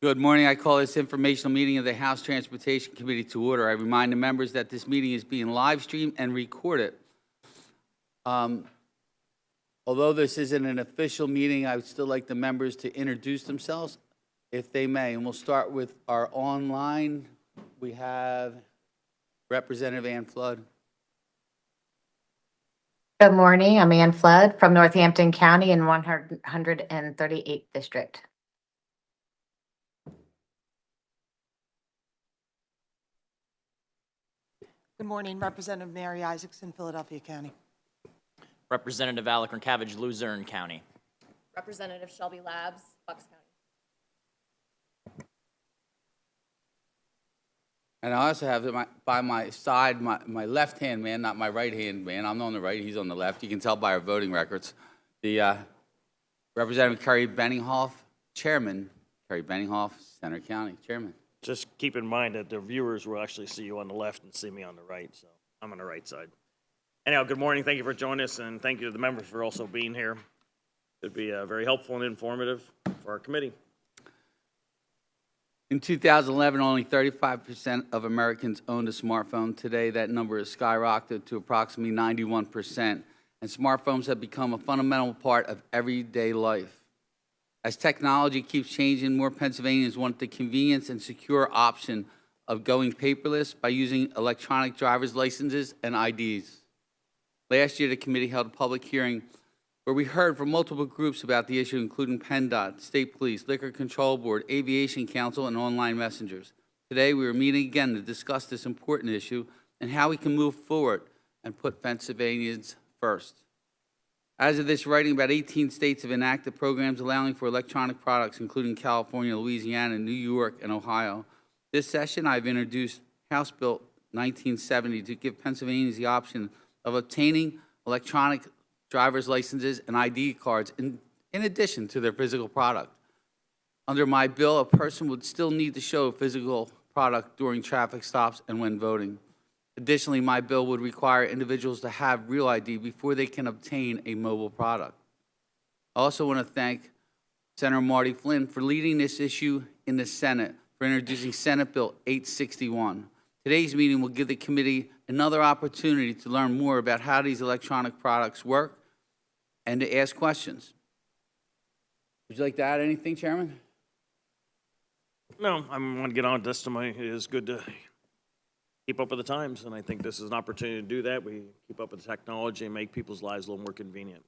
Good morning. I call this informational meeting of the House Transportation Committee to order. I remind the members that this meeting is being live streamed and recorded. Although this isn't an official meeting, I would still like the members to introduce themselves, if they may. And we'll start with our online. We have Representative Ann Flood. Good morning. I'm Ann Flood from Northampton County in 138th District. Good morning, Representative Mary Isaacson, Philadelphia County. Representative Alec Cabbage, Luzerne County. Representative Shelby Labs, Bucks County. And I also have by my side, my left-hand man, not my right-hand man. I'm on the right, he's on the left. You can tell by our voting records. The Representative Kerry Benninghoff, Chairman, Kerry Benninghoff, Center County, Chairman. Just keep in mind that the viewers will actually see you on the left and see me on the right, so I'm on the right side. Anyhow, good morning. Thank you for joining us, and thank you to the members for also being here. It'd be very helpful and informative for our committee. In 2011, only 35% of Americans owned a smartphone. Today, that number has skyrocketed to approximately 91%, and smartphones have become a fundamental part of everyday life. As technology keeps changing, more Pennsylvanians want the convenience and secure option of going paperless by using electronic driver's licenses and IDs. Last year, the committee held a public hearing where we heard from multiple groups about the issue, including PennDOT, State Police, Liquor Control Board, Aviation Council, and online messengers. Today, we are meeting again to discuss this important issue and how we can move forward and put Pennsylvanians first. As of this writing, about 18 states have enacted programs allowing for electronic products, including California, Louisiana, New York, and Ohio. This session, I've introduced House Bill 1970 to give Pennsylvanians the option of obtaining electronic driver's licenses and ID cards in addition to their physical product. Under my bill, a person would still need to show a physical product during traffic stops and when voting. Additionally, my bill would require individuals to have real ID before they can obtain a mobile product. I also want to thank Senator Marty Flynn for leading this issue in the Senate, for introducing Senate Bill 861. Today's meeting will give the committee another opportunity to learn more about how these electronic products work and to ask questions. Would you like to add anything, Chairman? No, I'm going to get on with testimony. It is good to keep up with the times, and I think this is an opportunity to do that. We keep up with the technology and make people's lives a little more convenient.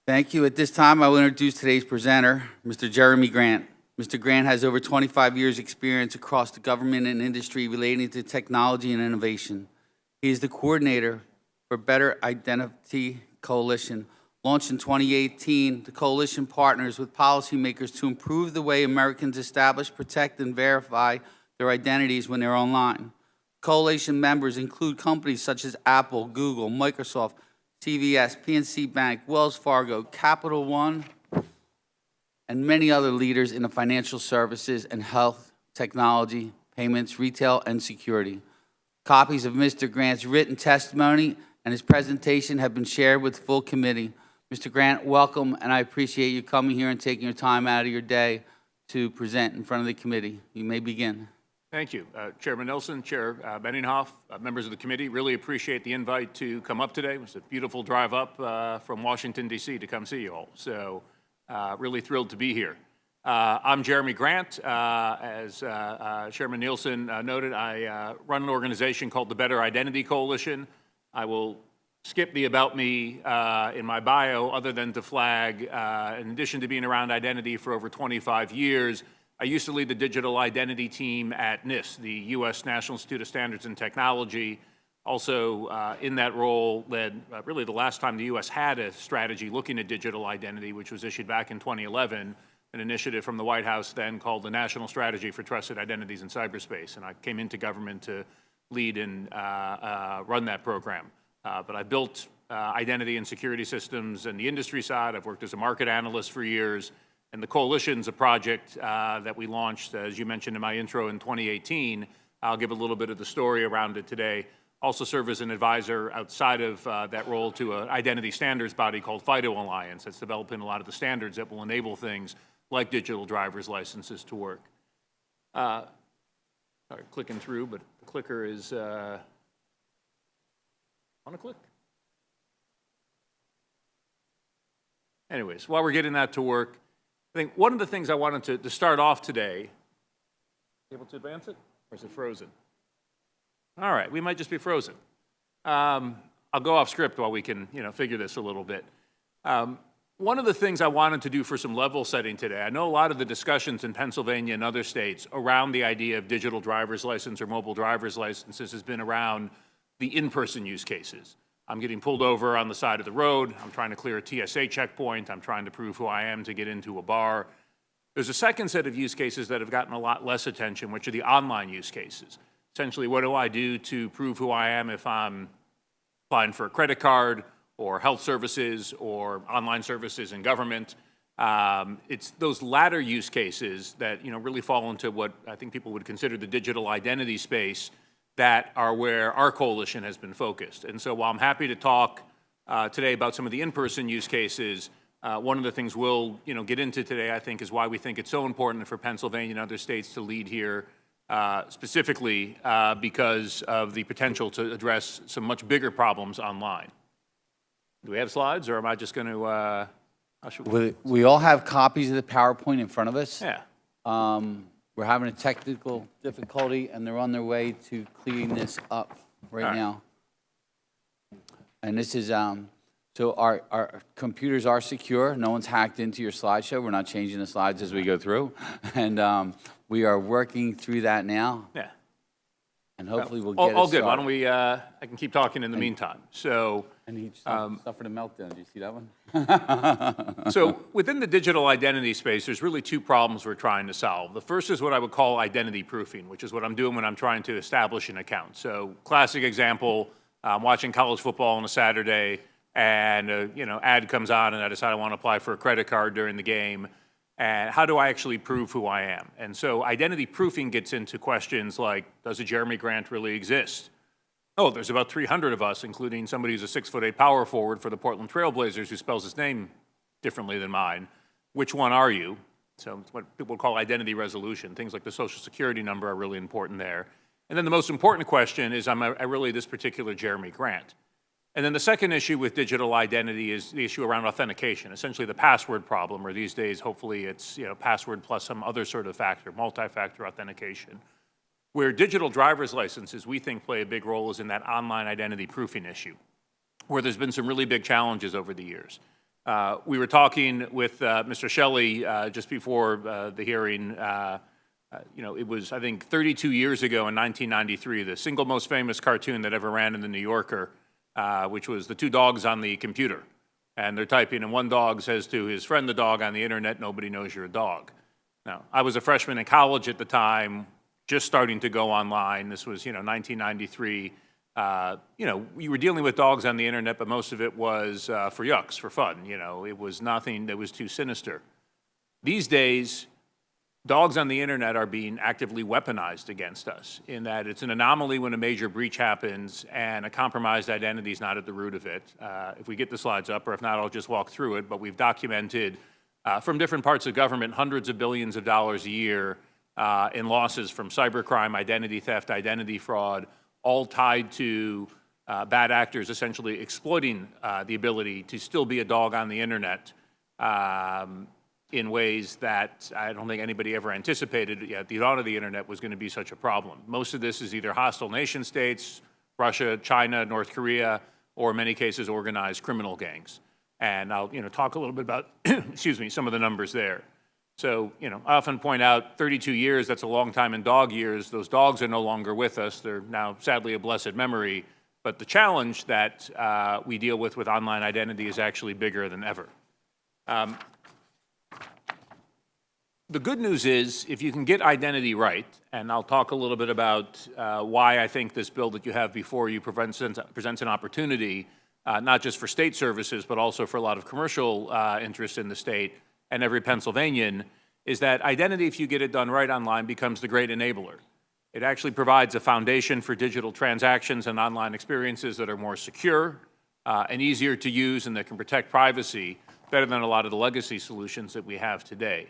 Thank you. At this time, I will introduce today's presenter, Mr. Jeremy Grant. Mr. Grant has over 25 years' experience across the government and industry relating to technology and innovation. He is the coordinator for Better Identity Coalition. Launched in 2018, the coalition partners with policymakers to improve the way Americans establish, protect, and verify their identities when they're online. Coalition members include companies such as Apple, Google, Microsoft, CVS, PNC Bank, Wells Fargo, Capital One, and many other leaders in the financial services and health, technology, payments, retail, and security. Copies of Mr. Grant's written testimony and his presentation have been shared with the full committee. Mr. Grant, welcome, and I appreciate you coming here and taking your time out of your day to present in front of the committee. You may begin. Thank you. Chairman Nelson, Chair Benninghoff, members of the committee, really appreciate the invite to come up today. It was a beautiful drive up from Washington, D.C. to come see you all. So really thrilled to be here. I'm Jeremy Grant. As Chairman Nielsen noted, I run an organization called the Better Identity Coalition. I will skip the about me in my bio other than to flag, in addition to being around identity for over 25 years, I used to lead the digital identity team at NIST, the U.S. National Institute of Standards and Technology. Also, in that role, led really the last time the U.S. had a strategy looking at digital identity, which was issued back in 2011, an initiative from the White House then called the National Strategy for Trusted Identities in Cyberspace. And I came into government to lead and run that program. But I built identity and security systems in the industry side. I've worked as a market analyst for years. And the Coalition's a project that we launched, as you mentioned in my intro, in 2018. I'll give a little bit of the story around it today. Also serve as an advisor outside of that role to an identity standards body called FIDO Alliance that's developing a lot of the standards that will enable things like digital driver's licenses to work. Sorry, clicking through, but the clicker is on a click. Anyways, while we're getting that to work, I think one of the things I wanted to start off today, able to advance it, or is it frozen? All right, we might just be frozen. I'll go off script while we can, figure this a little bit. One of the things I wanted to do for some level setting today, I know a lot of the discussions in Pennsylvania and other states around the idea of digital driver's license or mobile driver's licenses has been around the in-person use cases. I'm getting pulled over on the side of the road. I'm trying to clear a TSA checkpoint. I'm trying to prove who I am to get into a bar. There's a second set of use cases that have gotten a lot less attention, which are the online use cases. Essentially, what do I do to prove who I am if I'm applying for a credit card or health services or online services in government? It's those latter use cases that really fall into what I think people would consider the digital identity space that are where our coalition has been focused. And so while I'm happy to talk today about some of the in-person use cases, one of the things we'll get into today, I think, is why we think it's so important for Pennsylvania and other states to lead here, specifically because of the potential to address some much bigger problems online. Do we have slides, or am I just going to? We all have copies of the PowerPoint in front of us. Yeah. We're having a technical difficulty, and they're on their way to clearing this up right now. And this is, so our computers are secure. No one's hacked into your slideshow. We're not changing the slides as we go through. And we are working through that now. Yeah. And hopefully we'll get it all good. Why started. don't we, I can keep talking in the meantime. So. And he suffered a meltdown. Did you see that one? So within the digital identity space, there's really two problems we're trying to solve. The first is what I would call identity proofing, which is what I'm doing when I'm trying to establish an account. So classic example, I'm watching college football on a Saturday, and ad comes on, and I decide I want to apply for a credit card during the game. And how do I actually prove who I am? And so identity proofing gets into questions like, does a Jeremy Grant really exist? Oh, there's about 300 of us, including somebody who's a 6'8" power forward for the Portland Trailblazers who spells his name differently than mine. Which one are you? So it's what people call identity resolution. Things like the social security number are really important there. And then the most important question is, am I really this particular Jeremy Grant? And then the second issue with digital identity is the issue around authentication, essentially the password problem, or these days, hopefully it's password plus some other sort of factor, multi-factor authentication. Where digital driver's licenses, we think, play a big role is in that online identity proofing issue, where there's been some really big challenges over the years. We were talking with Mr. Shelley just before the hearing. It was, I think, 32 years ago in 1993, the single most famous cartoon that ever ran in the New Yorker, which was the two dogs on the computer. And they're typing, and one dog says to his friend, the dog, on the internet, "Nobody knows you're a dog." Now, I was a freshman in college at the time, just starting to go online. This was, 1993. We were dealing with dogs on the internet, but most of it was for yucks, for fun. It was nothing that was too sinister. These days, dogs on the internet are being actively weaponized against us, in that it's an anomaly when a major breach happens and a compromised identity is not at the root of it. If we get the slides up, or if not, I'll just walk through it, but we've documented from different parts of government hundreds of billions of dollars a year in losses from cybercrime, identity theft, identity fraud, all tied to bad actors essentially exploiting the ability to still be a dog on the internet in ways that I don't think anybody ever anticipated at the dawn of the internet was going to be such a problem. Most of this is either hostile nation states, Russia, China, North Korea, or in many cases organized criminal gangs. And I'll talk a little bit about excuse me, some of the numbers there. So, I often point out 32 years, that's a long time in dog years. Those dogs are no longer with us. They're now, sadly, a blessed memory. But the challenge that we deal with online identity is actually bigger than ever. The good news is, if you can get identity right, and I'll talk a little bit about why I think this bill that you have before you presents an opportunity, not just for state services, but also for a lot of commercial interest in the state, and every Pennsylvanian, is that identity, if you get it done right online, becomes the great enabler. It actually provides a foundation for digital transactions and online experiences that are more secure and easier to use, and that can protect privacy better than a lot of the legacy solutions that we have today.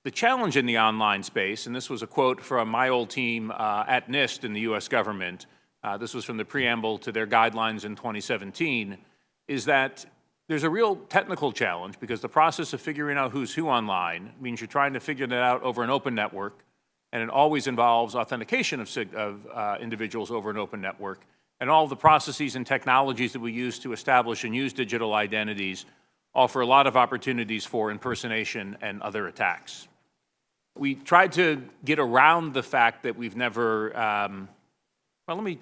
The challenge in the online space, and this was a quote from my old team at NIST in the U.S. government, this was from the preamble to their guidelines in 2017, is that there's a real technical challenge because the process of figuring out who's who online means you're trying to figure that out over an open network, and it always involves authentication of individuals over an open network, and all of the processes and technologies that we use to establish and use digital identities offer a lot of opportunities for impersonation and other attacks. We tried to get around the fact that we've never, well, let me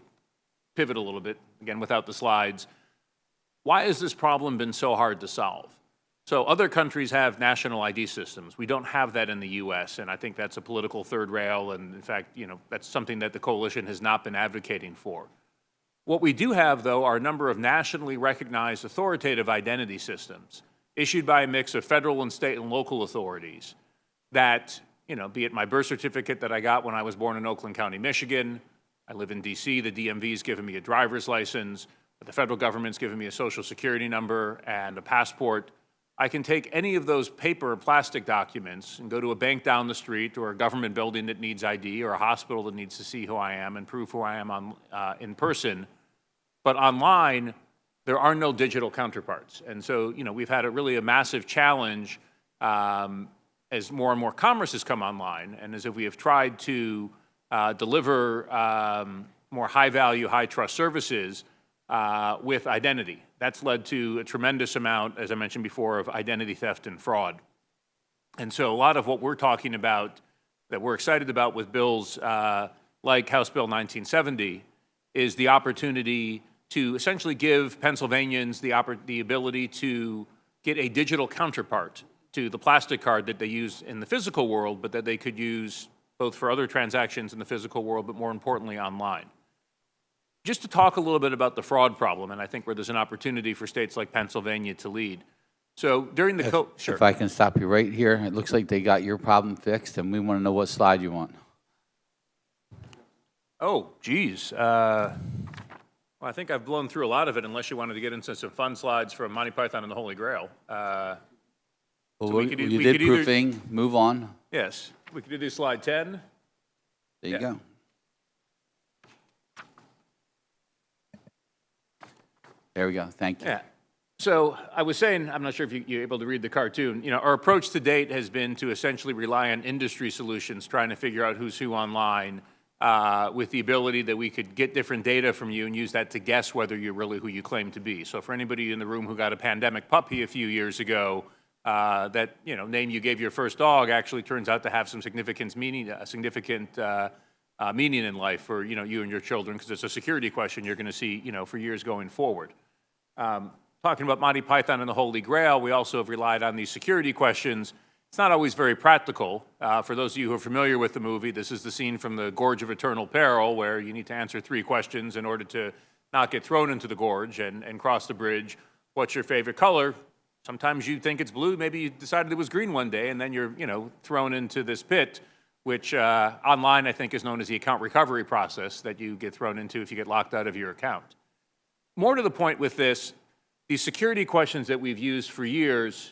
pivot a little bit, again, without the slides. Why has this problem been so hard to solve? So other countries have national ID systems. We don't have that in the U.S., and I think that's a political third rail, and in fact, that's something that the coalition has not been advocating for. What we do have, though, are a number of nationally recognized authoritative identity systems issued by a mix of federal and state and local authorities that, be it my birth certificate that I got when I was born in Oakland County, Michigan, I live in D.C., the DMV's given me a driver's license, the federal government's given me a social security number and a passport. I can take any of those paper or plastic documents and go to a bank down the street or a government building that needs ID or a hospital that needs to see who I am and prove who I am in person. But online, there are no digital counterparts. And so, we've had a massive challenge as more and more commerce has come online, and as if we have tried to deliver more high-value, high-trust services with identity. That's led to a tremendous amount, as I mentioned before, of identity theft and fraud. And so a lot of what we're talking about, that we're excited about with bills like House Bill 1970, is the opportunity to essentially give Pennsylvanians the ability to get a digital counterpart to the plastic card that they use in the physical world, but that they could use both for other transactions in the physical world, but more importantly, online. Just to talk a little bit about the fraud problem, and I think where there's an opportunity for states like Pennsylvania to lead. So during the If I can stop you right here, it looks like they got your problem fixed, and we want to know what slide you want. Oh, geez. Well, I think I've blown through a lot of it, unless you wanted to get into some fun slides from Monty Python and the Holy Grail. Well, we you could e- we did could either- proofing. Move on. Yes, we could do slide 10. There you Yeah. go. There we go. Thank you. Yeah. So I was saying, I'm not sure if you're able to read the cartoon, our approach to date has been to essentially rely on industry solutions, trying to figure out who's who online, with the ability that we could get different data from you and use that to guess whether you're really who you claim to be. So for anybody in the room who got a pandemic puppy a few years ago, that name you gave your first dog actually turns out to have some significant meaning in life for you and your children, because it's a security question you're going to see for years going forward. Talking about Monty Python and the Holy Grail, we also have relied on these security questions. It's not always very practical. For those of you who are familiar with the movie, this is the scene from the Gorge of Eternal Peril, where you need to answer 3 questions in order to not get thrown into the gorge and cross the bridge. What's your favorite color? Sometimes you think it's blue, maybe you decided it was green one day, and then you're thrown into this pit, which online I think is known as the account recovery process that you get thrown into if you get locked out of your account. More to the point with this, these security questions that we've used for years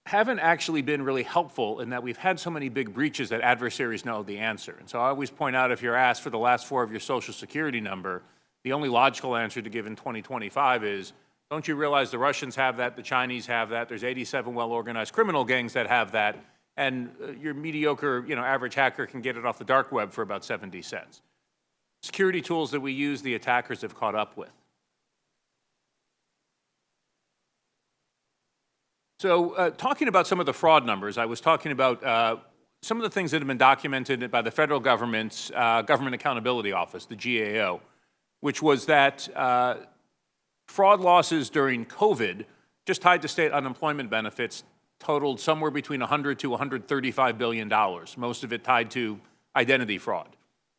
haven't actually been really helpful in that we've had so many big breaches that adversaries know the answer. And so I always point out, if you're asked for the last 4 of your social security number, the only logical answer to give in 2025 is, don't you realize the Russians have that, the Chinese have that, there's 87 well-organized criminal gangs that have that, and your mediocre, average hacker can get it off the dark web for about 70 cents. Security tools that we use, the attackers have caught up with. So talking about some of the fraud numbers, I was talking about some of the things that have been documented by the federal government's Government Accountability Office, the GAO, which was that fraud losses during COVID, just tied to state unemployment benefits, totaled somewhere between $100 to $135 billion, most of it tied to identity fraud.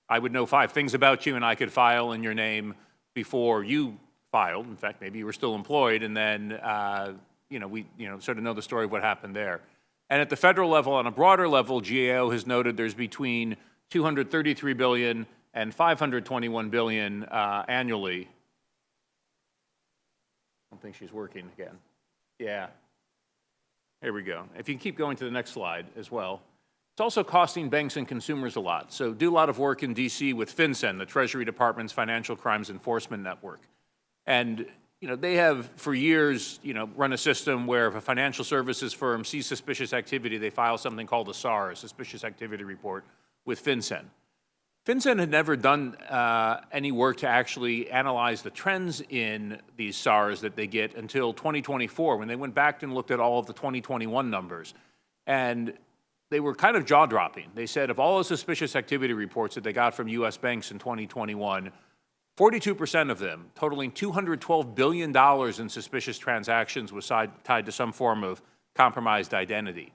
I would know 5 things about you, and I could file in your name before you filed. In fact, maybe you were still employed, and then we sort of know the story of what happened there. And at the federal level, on a broader level, GAO has noted there's between $233 billion and $521 billion annually. I don't think she's working again. Yeah. Here we go. If you can keep going to the next slide as well. It's also costing banks and consumers a lot. So do a lot of work in DC with FinCEN, the Treasury Department's Financial Crimes Enforcement Network. And they have for years, run a system where if a financial services firm sees suspicious activity, they file something called a SAR, a Suspicious Activity Report, with FinCEN. FinCEN had never done any work to actually analyze the trends in these SARs that they get until 2024, when they went back and looked at all of the 2021 numbers. And they were kind of jaw-dropping. They said of all the suspicious activity reports that they got from U.S. banks in 2021, 42% of them, totaling $212 billion in suspicious transactions, was tied to some form of compromised identity.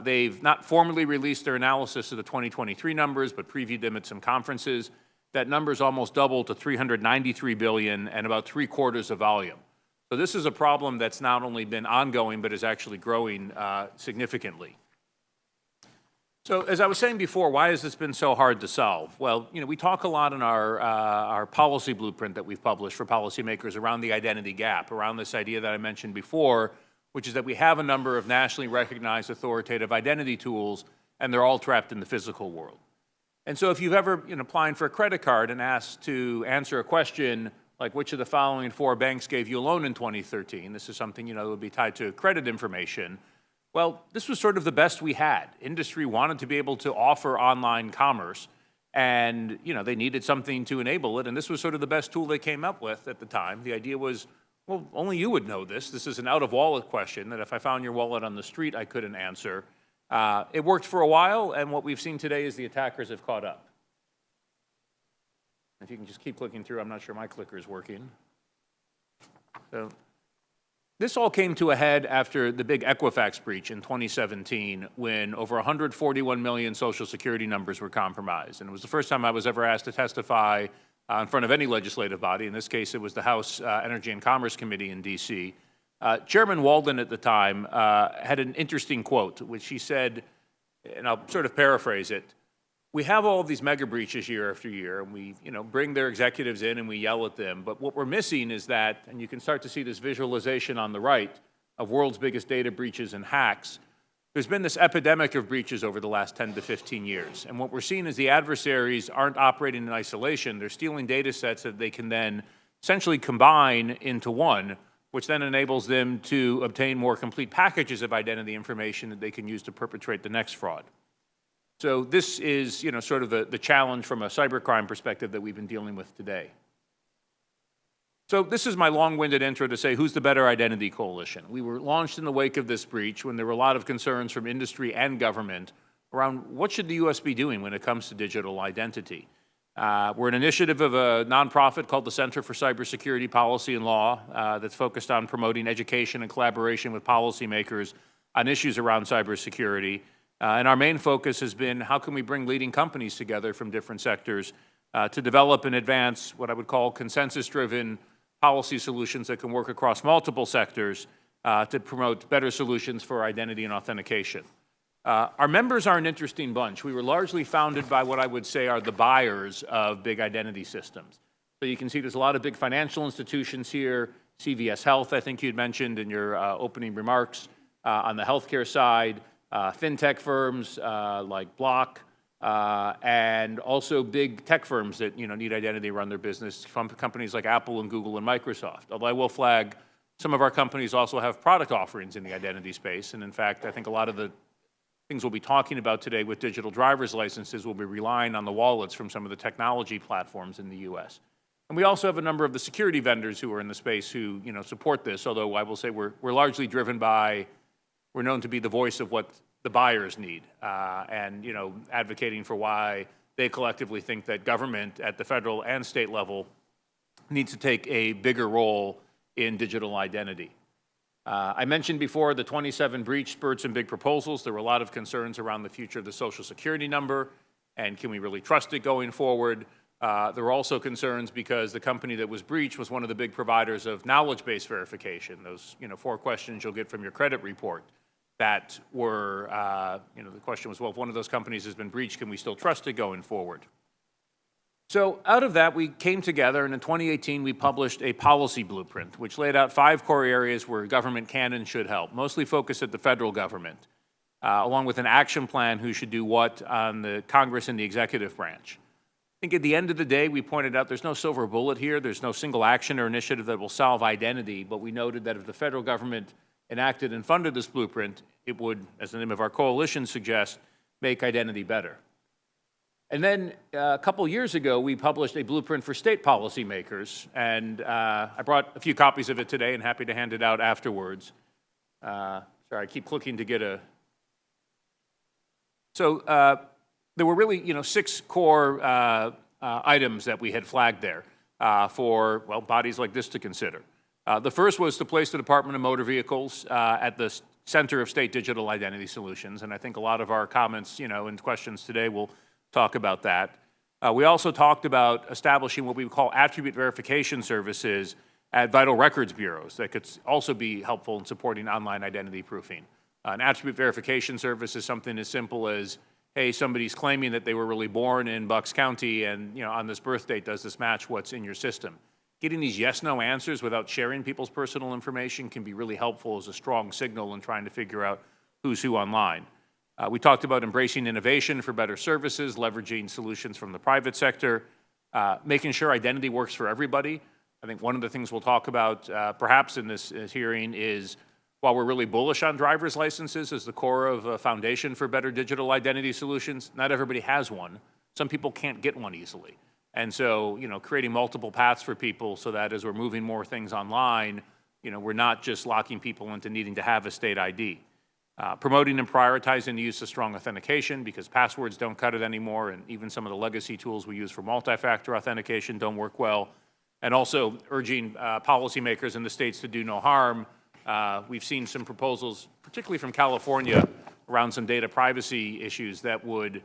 They've not formally released their analysis of the 2023 numbers, but previewed them at some conferences. That number's almost doubled to $393 billion and about 3/4 of volume. So this is a problem that's not only been ongoing, but is actually growing significantly. So as I was saying before, why has this been so hard to solve? Well, we talk a lot in our policy blueprint that we've published for policymakers around the identity gap, around this idea that I mentioned before, which is that we have a number of nationally recognized authoritative identity tools, and they're all trapped in the physical world. And so if you've ever applying for a credit card and asked to answer a question like which of the following 4 banks gave you a loan in 2013, this is something that would be tied to credit information. Well, this was sort of the best we had. Industry wanted to be able to offer online commerce, and they needed something to enable it, and this was sort of the best tool they came up with at the time. The idea was, well, only you would know this. This is an out-of-wallet question that if I found your wallet on the street, I couldn't answer. It worked for a while, and what we've seen today is the attackers have caught up. If you can just keep clicking through, I'm not sure my clicker is working. So this all came to a head after the big Equifax breach in 2017, when over 141 million Social Security numbers were compromised. And it was the first time I was ever asked to testify in front of any legislative body. In this case, it was the House Energy and Commerce Committee in D.C. Chairman Walden at the time had an interesting quote, which he said, and I'll sort of paraphrase it, we have all of these mega breaches year after year, and we bring their executives in and we yell at them. But what we're missing is that, and you can start to see this visualization on the right of world's biggest data breaches and hacks. There's been this epidemic of breaches over the last 10 to 15 years. And what we're seeing is the adversaries aren't operating in isolation. They're stealing data sets that they can then essentially combine into one, which then enables them to obtain more complete packages of identity information that they can use to perpetrate the next fraud. So this is, sort of the challenge from a cybercrime perspective that we've been dealing with today. So this is my long-winded intro to say, who's the better identity coalition? We were launched in the wake of this breach when there were a lot of concerns from industry and government around what should the U.S. be doing when it comes to digital identity. We're an initiative of a nonprofit called the Center for Cybersecurity Policy and Law that's focused on promoting education and collaboration with policymakers on issues around cybersecurity. And our main focus has been how can we bring leading companies together from different sectors to develop and advance what I would call consensus-driven policy solutions that can work across multiple sectors to promote better solutions for identity and authentication. Our members are an interesting bunch. We were largely founded by what I would say are the buyers of big identity systems. So you can see there's a lot of big financial institutions here, CVS Health, I think you'd mentioned in your opening remarks, on the healthcare side, fintech firms like Block, and also big tech firms that need identity to run their business, from companies like Apple and Google and Microsoft. Although I will flag, some of our companies also have product offerings in the identity space, and in fact, I think a lot of the things we'll be talking about today with digital driver's licenses will be relying on the wallets from some of the technology platforms in the U.S. And we also have a number of the security vendors who are in the space who support this, although I will say we're largely driven by, we're known to be the voice of what the buyers need, and advocating for why they collectively think that government at the federal and state level needs to take a bigger role in digital identity. I mentioned before the 27 breach spurred some big proposals. There were a lot of concerns around the future of the Social Security number, and can we really trust it going forward? There were also concerns because the company that was breached was one of the big providers of knowledge-based verification, those 4 questions you'll get from your credit report that were, the question was, well, if one of those companies has been breached, can we still trust it going forward? So out of that, we came together, and in 2018, we published a policy blueprint, which laid out 5 core areas where government can and should help, mostly focused at the federal government, along with an action plan who should do what on the Congress and the executive branch. I think at the end of the day, we pointed out there's no silver bullet here. There's no single action or initiative that will solve identity, but we noted that if the federal government enacted and funded this blueprint, it would, as the name of our coalition suggests, make identity better. And then a couple years ago, we published a blueprint for state policymakers, and I brought a few copies of it today and happy to hand it out afterwards. Sorry, I keep clicking to get a... So there were really, 6 core items that we had flagged there for, well, bodies like this to consider. The first was to place the Department of Motor Vehicles at the center of state digital identity solutions, and I think a lot of our comments, and questions today will talk about that. We also talked about establishing what we would call attribute verification services at vital records bureaus that could also be helpful in supporting online identity proofing. An attribute verification service is something as simple as, hey, somebody's claiming that they were really born in Bucks County and, on this birth date, does this match what's in your system? Getting these yes-no answers without sharing people's personal information can be really helpful as a strong signal in trying to figure out who's who online. We talked about embracing innovation for better services, leveraging solutions from the private sector, making sure identity works for everybody. I think one of the things we'll talk about perhaps in this hearing is, while we're really bullish on driver's licenses as the core of a foundation for better digital identity solutions, not everybody has one. Some people can't get one easily. And so, creating multiple paths for people so that as we're moving more things online, we're not just locking people into needing to have a state ID. Promoting and prioritizing the use of strong authentication because passwords don't cut it anymore, and even some of the legacy tools we use for multi-factor authentication don't work well. And also urging policymakers in the states to do no harm. We've seen some proposals, particularly from California, around some data privacy issues that would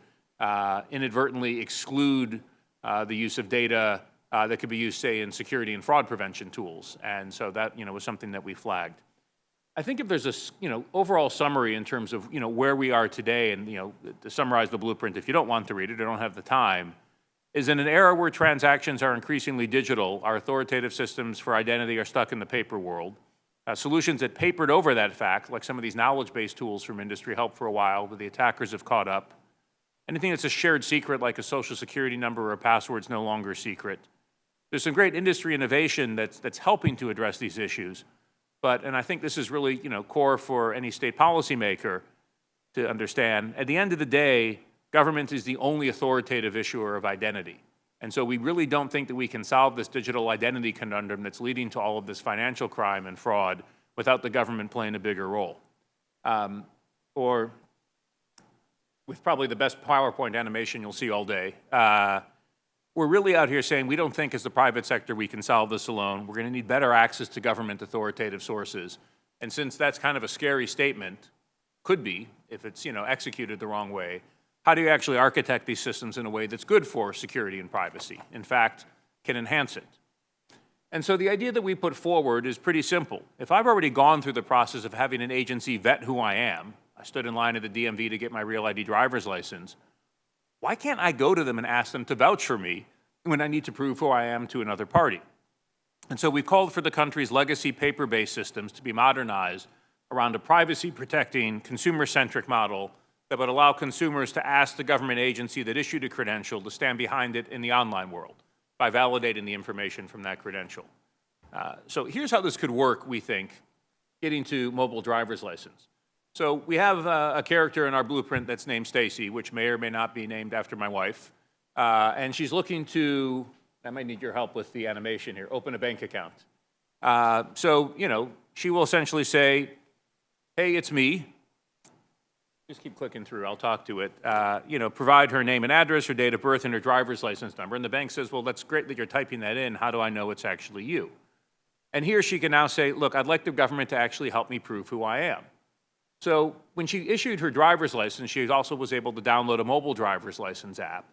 inadvertently exclude the use of data that could be used, say, in security and fraud prevention tools. And so that, was something that we flagged. I think if there's a, overall summary in terms of, where we are today and, to summarize the blueprint, if you don't want to read it or don't have the time, is in an era where transactions are increasingly digital, our authoritative systems for identity are stuck in the paper world. Solutions that papered over that fact, like some of these knowledge-based tools from industry, helped for a while, but the attackers have caught up. Anything that's a shared secret, like a social security number or a password, is no longer secret. There's some great industry innovation that's helping to address these issues. But, and I think this is really, core for any state policymaker to understand, at the end of the day, government is the only authoritative issuer of identity. And so we really don't think that we can solve this digital identity conundrum that's leading to all of this financial crime and fraud without the government playing a bigger role. Or with probably the best PowerPoint animation you'll see all day, we're really out here saying we don't think as the private sector we can solve this alone. We're going to need better access to government authoritative sources. And since that's kind of a scary statement, could be, if it's, executed the wrong way, how do you actually architect these systems in a way that's good for security and privacy? In fact, can enhance it. And so the idea that we put forward is pretty simple. If I've already gone through the process of having an agency vet who I am, I stood in line at the DMV to get my Real ID driver's license, why can't I go to them and ask them to vouch for me when I need to prove who I am to another party? And so we called for the country's legacy paper-based systems to be modernized around a privacy-protecting, consumer-centric model that would allow consumers to ask the government agency that issued a credential to stand behind it in the online world by validating the information from that credential. So here's how this could work, we think, getting to mobile driver's license. So we have a character in our blueprint that's named Stacy, which may or may not be named after my wife. And she's looking to, I might need your help with the animation here, open a bank account. So, she will essentially say, hey, it's me. Just keep clicking through, I'll talk to it. Provide her name and address, her date of birth, and her driver's license number. And the bank says, well, that's great that you're typing that in. How do I know it's actually you? And here she can now say, look, I'd like the government to actually help me prove who I am. So when she issued her driver's license, she also was able to download a mobile driver's license app,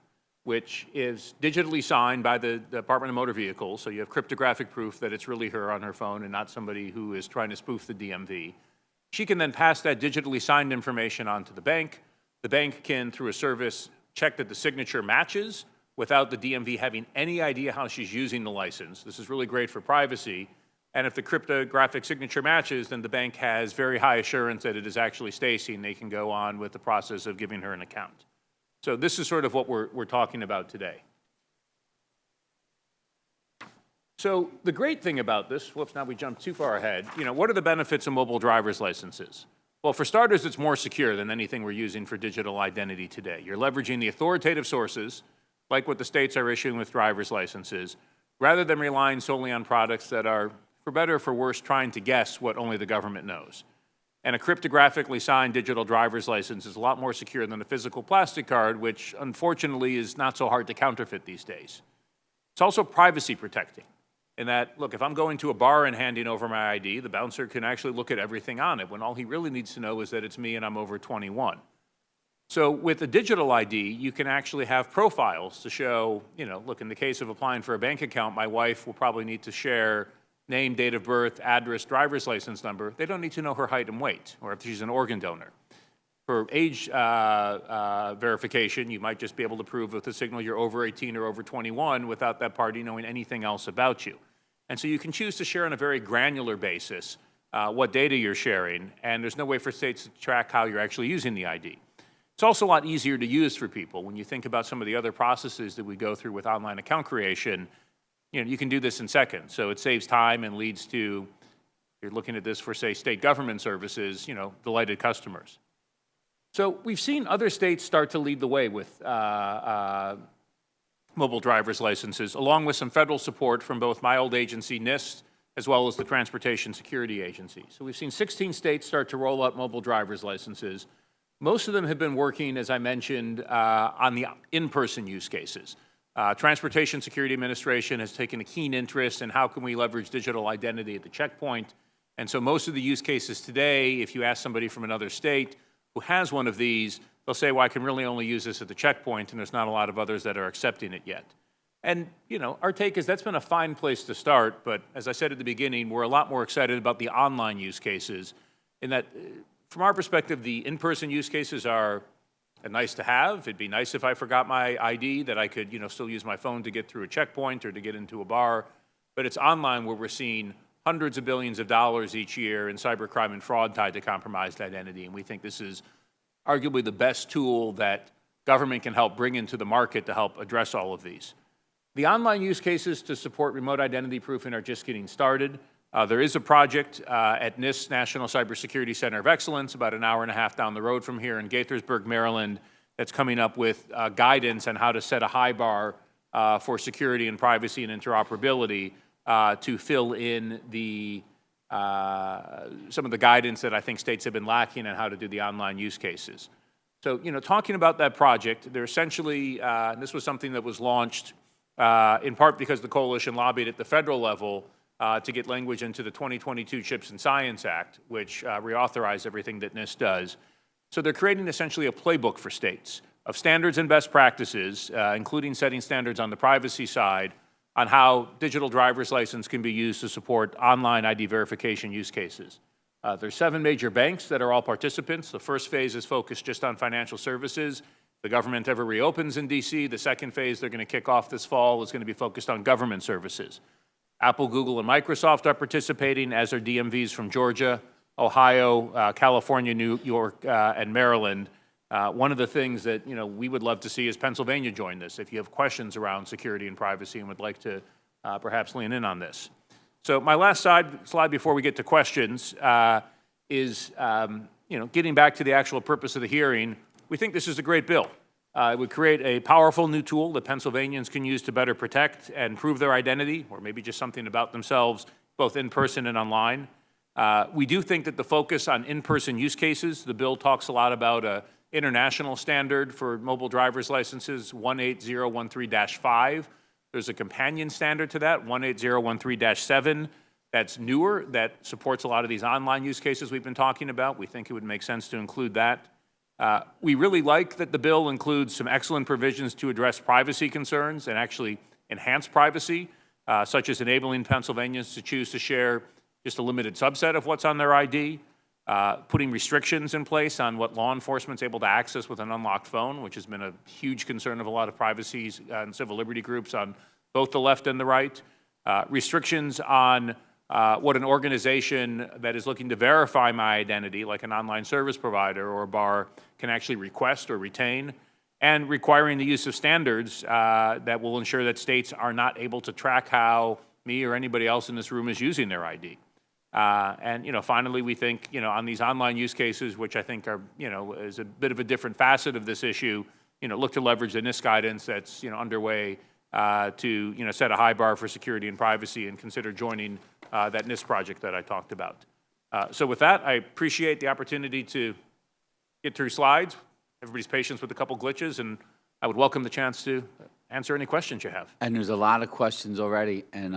which is digitally signed by the Department of Motor Vehicles. So you have cryptographic proof that it's really her on her phone and not somebody who is trying to spoof the DMV. She can then pass that digitally signed information on to the bank. The bank can, through a service, check that the signature matches without the DMV having any idea how she's using the license. This is really great for privacy. And if the cryptographic signature matches, then the bank has very high assurance that it is actually Stacy, and they can go on with the process of giving her an account. So this is sort of what we're talking about today. So the great thing about this, whoops, now we jumped too far ahead. What are the benefits of mobile driver's licenses? Well, for starters, it's more secure than anything we're using for digital identity today. You're leveraging the authoritative sources, like what the states are issuing with driver's licenses, rather than relying solely on products that are, for better or for worse, trying to guess what only the government knows. And a cryptographically signed digital driver's license is a lot more secure than a physical plastic card, which unfortunately is not so hard to counterfeit these days. It's also privacy protecting. In that, look, if I'm going to a bar and handing over my ID, the bouncer can actually look at everything on it when all he really needs to know is that it's me and I'm over 21. So with a digital ID, you can actually have profiles to show, look, in the case of applying for a bank account, my wife will probably need to share name, date of birth, address, driver's license number. They don't need to know her height and weight, or if she's an organ donor. For age verification, you might just be able to prove with the signal you're over 18 or over 21 without that party knowing anything else about you. And so you can choose to share on a very granular basis what data you're sharing, and there's no way for states to track how you're actually using the ID. It's also a lot easier to use for people. When you think about some of the other processes that we go through with online account creation, you can do this in seconds. So it saves time and leads to, if you're looking at this for, say, state government services, delighted customers. So we've seen other states start to lead the way with mobile driver's licenses, along with some federal support from both my old agency, NIST, as well as the Transportation Security Agency. So we've seen 16 states start to roll out mobile driver's licenses. Most of them have been working, as I mentioned, on the in-person use cases. Transportation Security Administration has taken a keen interest in how can we leverage digital identity at the checkpoint. And so most of the use cases today, if you ask somebody from another state who has one of these, they'll say, well, I can really only use this at the checkpoint, and there's not a lot of others that are accepting it yet. And, our take is that's been a fine place to start, but as I said at the beginning, we're a lot more excited about the online use cases in that, from our perspective, the in-person use cases are nice to have. It'd be nice if I forgot my ID that I could, still use my phone to get through a checkpoint or to get into a bar. But it's online where we're seeing hundreds of billions of dollars each year in cybercrime and fraud tied to compromised identity. And we think this is arguably the best tool that government can help bring into the market to help address all of these. The online use cases to support remote identity proofing are just getting started. There is a project at NIST, National Cybersecurity Center of Excellence, about an hour and a half down the road from here in Gaithersburg, Maryland, that's coming up with guidance on how to set a high bar for security and privacy and interoperability to fill in the some of the guidance that I think states have been lacking on how to do the online use cases. So, talking about that project, they're essentially, this was something that was launched in part because the coalition lobbied at the federal level to get language into the 2022 CHIPS and Science Act, which reauthorized everything that NIST does. So they're creating essentially a playbook for states of standards and best practices, including setting standards on the privacy side, on how digital driver's license can be used to support online ID verification use cases. There's 7 major banks that are all participants. The first phase is focused just on financial services. If the government ever reopens in DC, the second phase they're going to kick off this fall is going to be focused on government services. Apple, Google, and Microsoft are participating, as are DMVs from Georgia, Ohio, California, New York, and Maryland. One of the things that we would love to see is Pennsylvania join this. If you have questions around security and privacy and would like to perhaps lean in on this. So my last slide before we get to questions is getting back to the actual purpose of the hearing. We think this is a great bill. It would create a powerful new tool that Pennsylvanians can use to better protect and prove their identity, or maybe just something about themselves, both in person and online. We do think that the focus on in-person use cases, the bill talks a lot about an international standard for mobile driver's licenses, 18013-5. There's a companion standard to that, 18013-7. That's newer, that supports a lot of these online use cases we've been talking about. We think it would make sense to include that. We really like that the bill includes some excellent provisions to address privacy concerns and actually enhance privacy, such as enabling Pennsylvanians to choose to share just a limited subset of what's on their ID. putting restrictions in place on what law enforcement's able to access with an unlocked phone, which has been a huge concern of a lot of privacy and civil liberty groups on both the left and the right. Restrictions on what an organization that is looking to verify my identity, like an online service provider or a bar, can actually request or retain, and requiring the use of standards that will ensure that states are not able to track how me or anybody else in this room is using their ID. And finally, we think, on these online use cases, which I think are, is a bit of a different facet of this issue, look to leverage the NIST guidance that's, underway to, set a high bar for security and privacy and consider joining that NIST project that I talked about. So with that, I appreciate the opportunity to get through slides, everybody's patience with a couple glitches, and I would welcome the chance to answer any questions you have. And there's a lot of questions already, and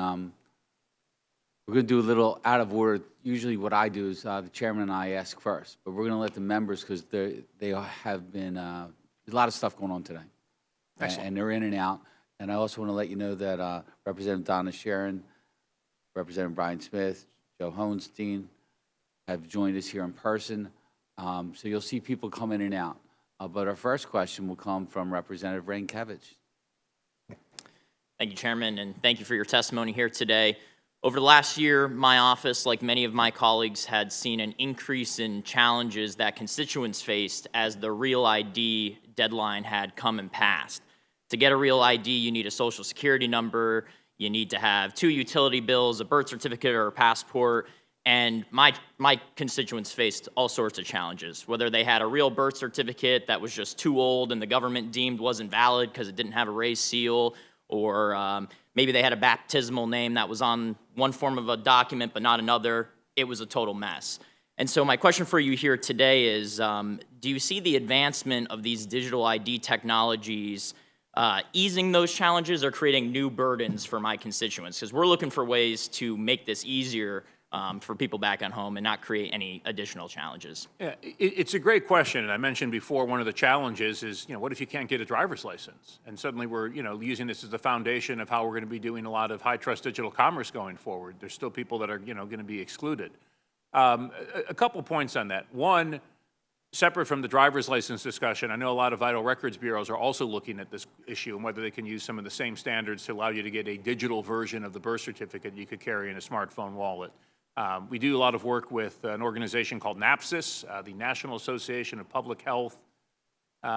we're going to do a little out of order. Usually what I do is the chairman and I ask first, but we're going to let the members, because they have been, there's a lot of stuff going on today. Excellent. And they're in and out. And I also want to let you know that Representative Donna Sharon, Representative Brian Smith, Joe Hohenstein have joined us here in person. So you'll see people come in and out. But our first question will come from Representative Rankevich. Thank you, Chairman, and thank you for your testimony here today. Over the last year, my office, like many of my colleagues, had seen an increase in challenges that constituents faced as the Real ID deadline had come and passed. To get a Real ID, you need a Social Security number, you need to have 2 utility bills, a birth certificate, or a passport, and my constituents faced all sorts of challenges, whether they had a real birth certificate that was just too old and the government deemed wasn't valid because it didn't have a raised seal, or maybe they had a baptismal name that was on one form of a document but not another. It was a total mess. And so my question for you here today is, do you see the advancement of these digital ID technologies easing those challenges or creating new burdens for my constituents? Because we're looking for ways to make this easier for people back at home and not create any additional challenges. Yeah, it's a great question, and I mentioned before one of the challenges is, what if you can't get a driver's license? And suddenly we're, using this as the foundation of how we're going to be doing a lot of high-trust digital commerce going forward. There's still people that are, going to be excluded. A couple points on that. One, separate from the driver's license discussion, I know a lot of vital records bureaus are also looking at this issue and whether they can use some of the same standards to allow you to get a digital version of the birth certificate you could carry in a smartphone wallet. We do a lot of work with an organization called NAPSIS, the National Association of Public Health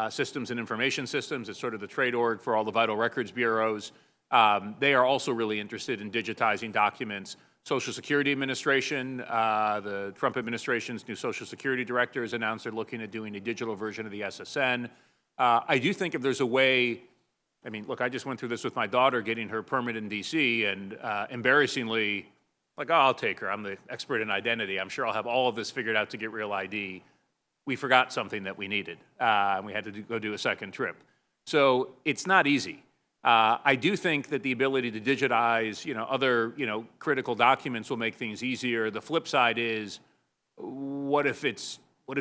Systems and Information Systems. It's sort of the trade org for all the vital records bureaus. They are also really interested in digitizing documents. Social Security Administration, the Trump administration's new Social Security director has announced they're looking at doing a digital version of the SSN. I do think if there's a way, I mean, look, I just went through this with my daughter getting her permit in D.C., and embarrassingly, like, oh, I'll take her. I'm the expert in identity. I'm sure I'll have all of this figured out to get Real ID. We forgot something that we needed, and we had to go do a second trip. So it's not easy. I do think that the ability to digitize, other, critical documents will make things easier. The flip side is, what if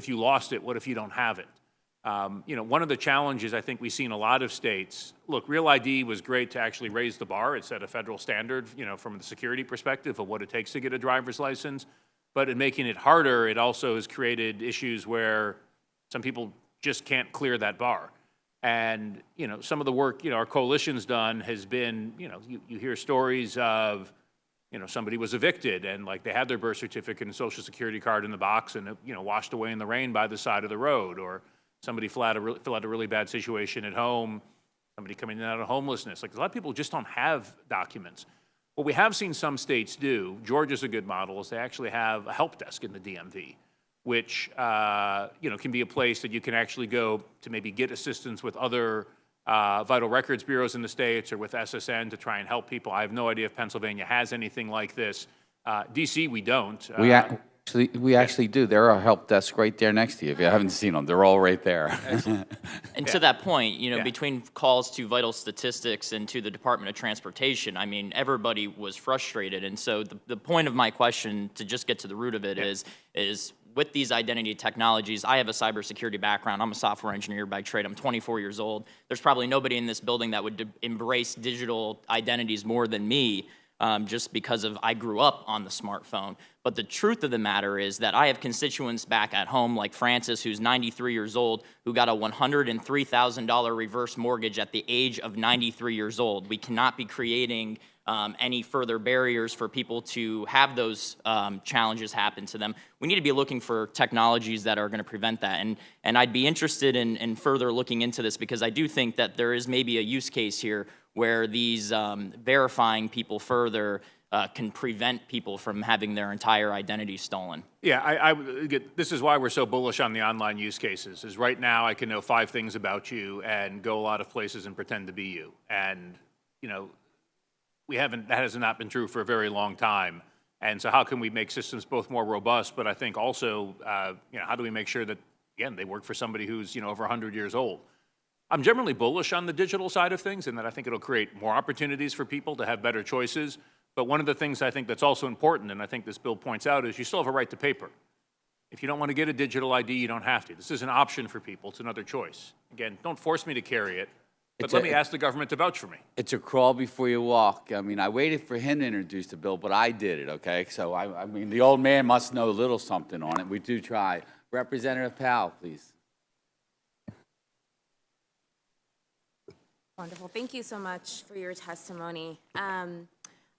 you lost it? What if you don't have it? One of the challenges I think we see in a lot of states, look, Real ID was great to actually raise the bar. It set a federal standard, from the security perspective of what it takes to get a driver's license. But in making it harder, it also has created issues where some people just can't clear that bar. And, some of the work, our coalition's done has been, you hear stories of, somebody was evicted and like they had their birth certificate and social security card in the box and, washed away in the rain by the side of the road, or somebody filled out a really bad situation at home, somebody coming in and out of homelessness. Like a lot of people just don't have documents. What we have seen some states do, Georgia's a good model, is they actually have a help desk in the DMV, which can be a place that you can actually go to maybe get assistance with other vital records bureaus in the states or with SSN to try and help people. I have no idea if Pennsylvania has anything like this. DC, we don't. We actually do. There are help desks right there next to you. If you haven't seen them, they're all right there. And to that point, between calls to Vital Statistics and to the Department of Transportation, I mean, everybody was frustrated. And so the point of my question, to just get to the root of it, is with these identity technologies, I have a cybersecurity background. I'm a software engineer by trade. I'm 24 years old. There's probably nobody in this building that would embrace digital identities more than me. just because of I grew up on the smartphone. But the truth of the matter is that I have constituents back at home like Francis, who's 93 years old, who got a $103,000 reverse mortgage at the age of 93 years old. We cannot be creating any further barriers for people to have those challenges happen to them. We need to be looking for technologies that are going to prevent that. And I'd be interested in further looking into this, because I do think that there is maybe a use case here where these verifying people further can prevent people from having their entire identity stolen. Yeah, this is why we're so bullish on the online use cases, is right now I can know 5 things about you and go a lot of places and pretend to be you. And, you know, that has not been true for a very long time. And so how can we make systems both more robust, but I think also, you know, how do we make sure that, again, they work for somebody who's, you know, over 100 years old? I'm generally bullish on the digital side of things, and that I think it'll create more opportunities for people to have better choices. But one of the things I think that's also important, and I think this bill points out, is you still have a right to paper. If you don't want to get a digital ID, you don't have to. This is an option for people. It's another choice. Again, don't force me to carry it, but let me ask the government to vouch for me. It's a crawl before you walk. I mean, I waited for him to introduce the bill, but I did it, okay? So, I mean, the old man must know a little something on it. We do try. Representative Powell, please. Wonderful. Thank you so much for your testimony. I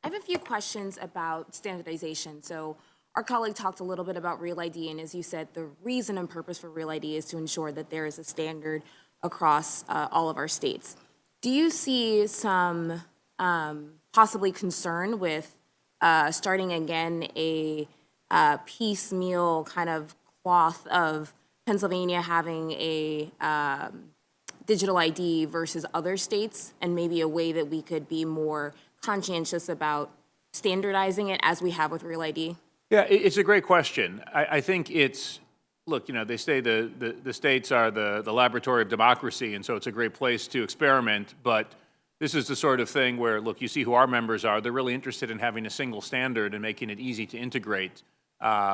have a few questions about standardization. So our colleague talked a little bit about Real ID, and as you said, the reason and purpose for Real ID is to ensure that there is a standard across all of our states. Do you see some possibly concern with starting again a piecemeal kind of cloth of Pennsylvania having a digital ID versus other states, and maybe a way that we could be more conscientious about standardizing it as we have with Real ID? Yeah, it's a great question. I think it's, look, you know, they say the states are the laboratory of democracy, and so it's a great place to experiment, but this is the sort of thing where, look, you see who our members are. They're really interested in having a single standard and making it easy to integrate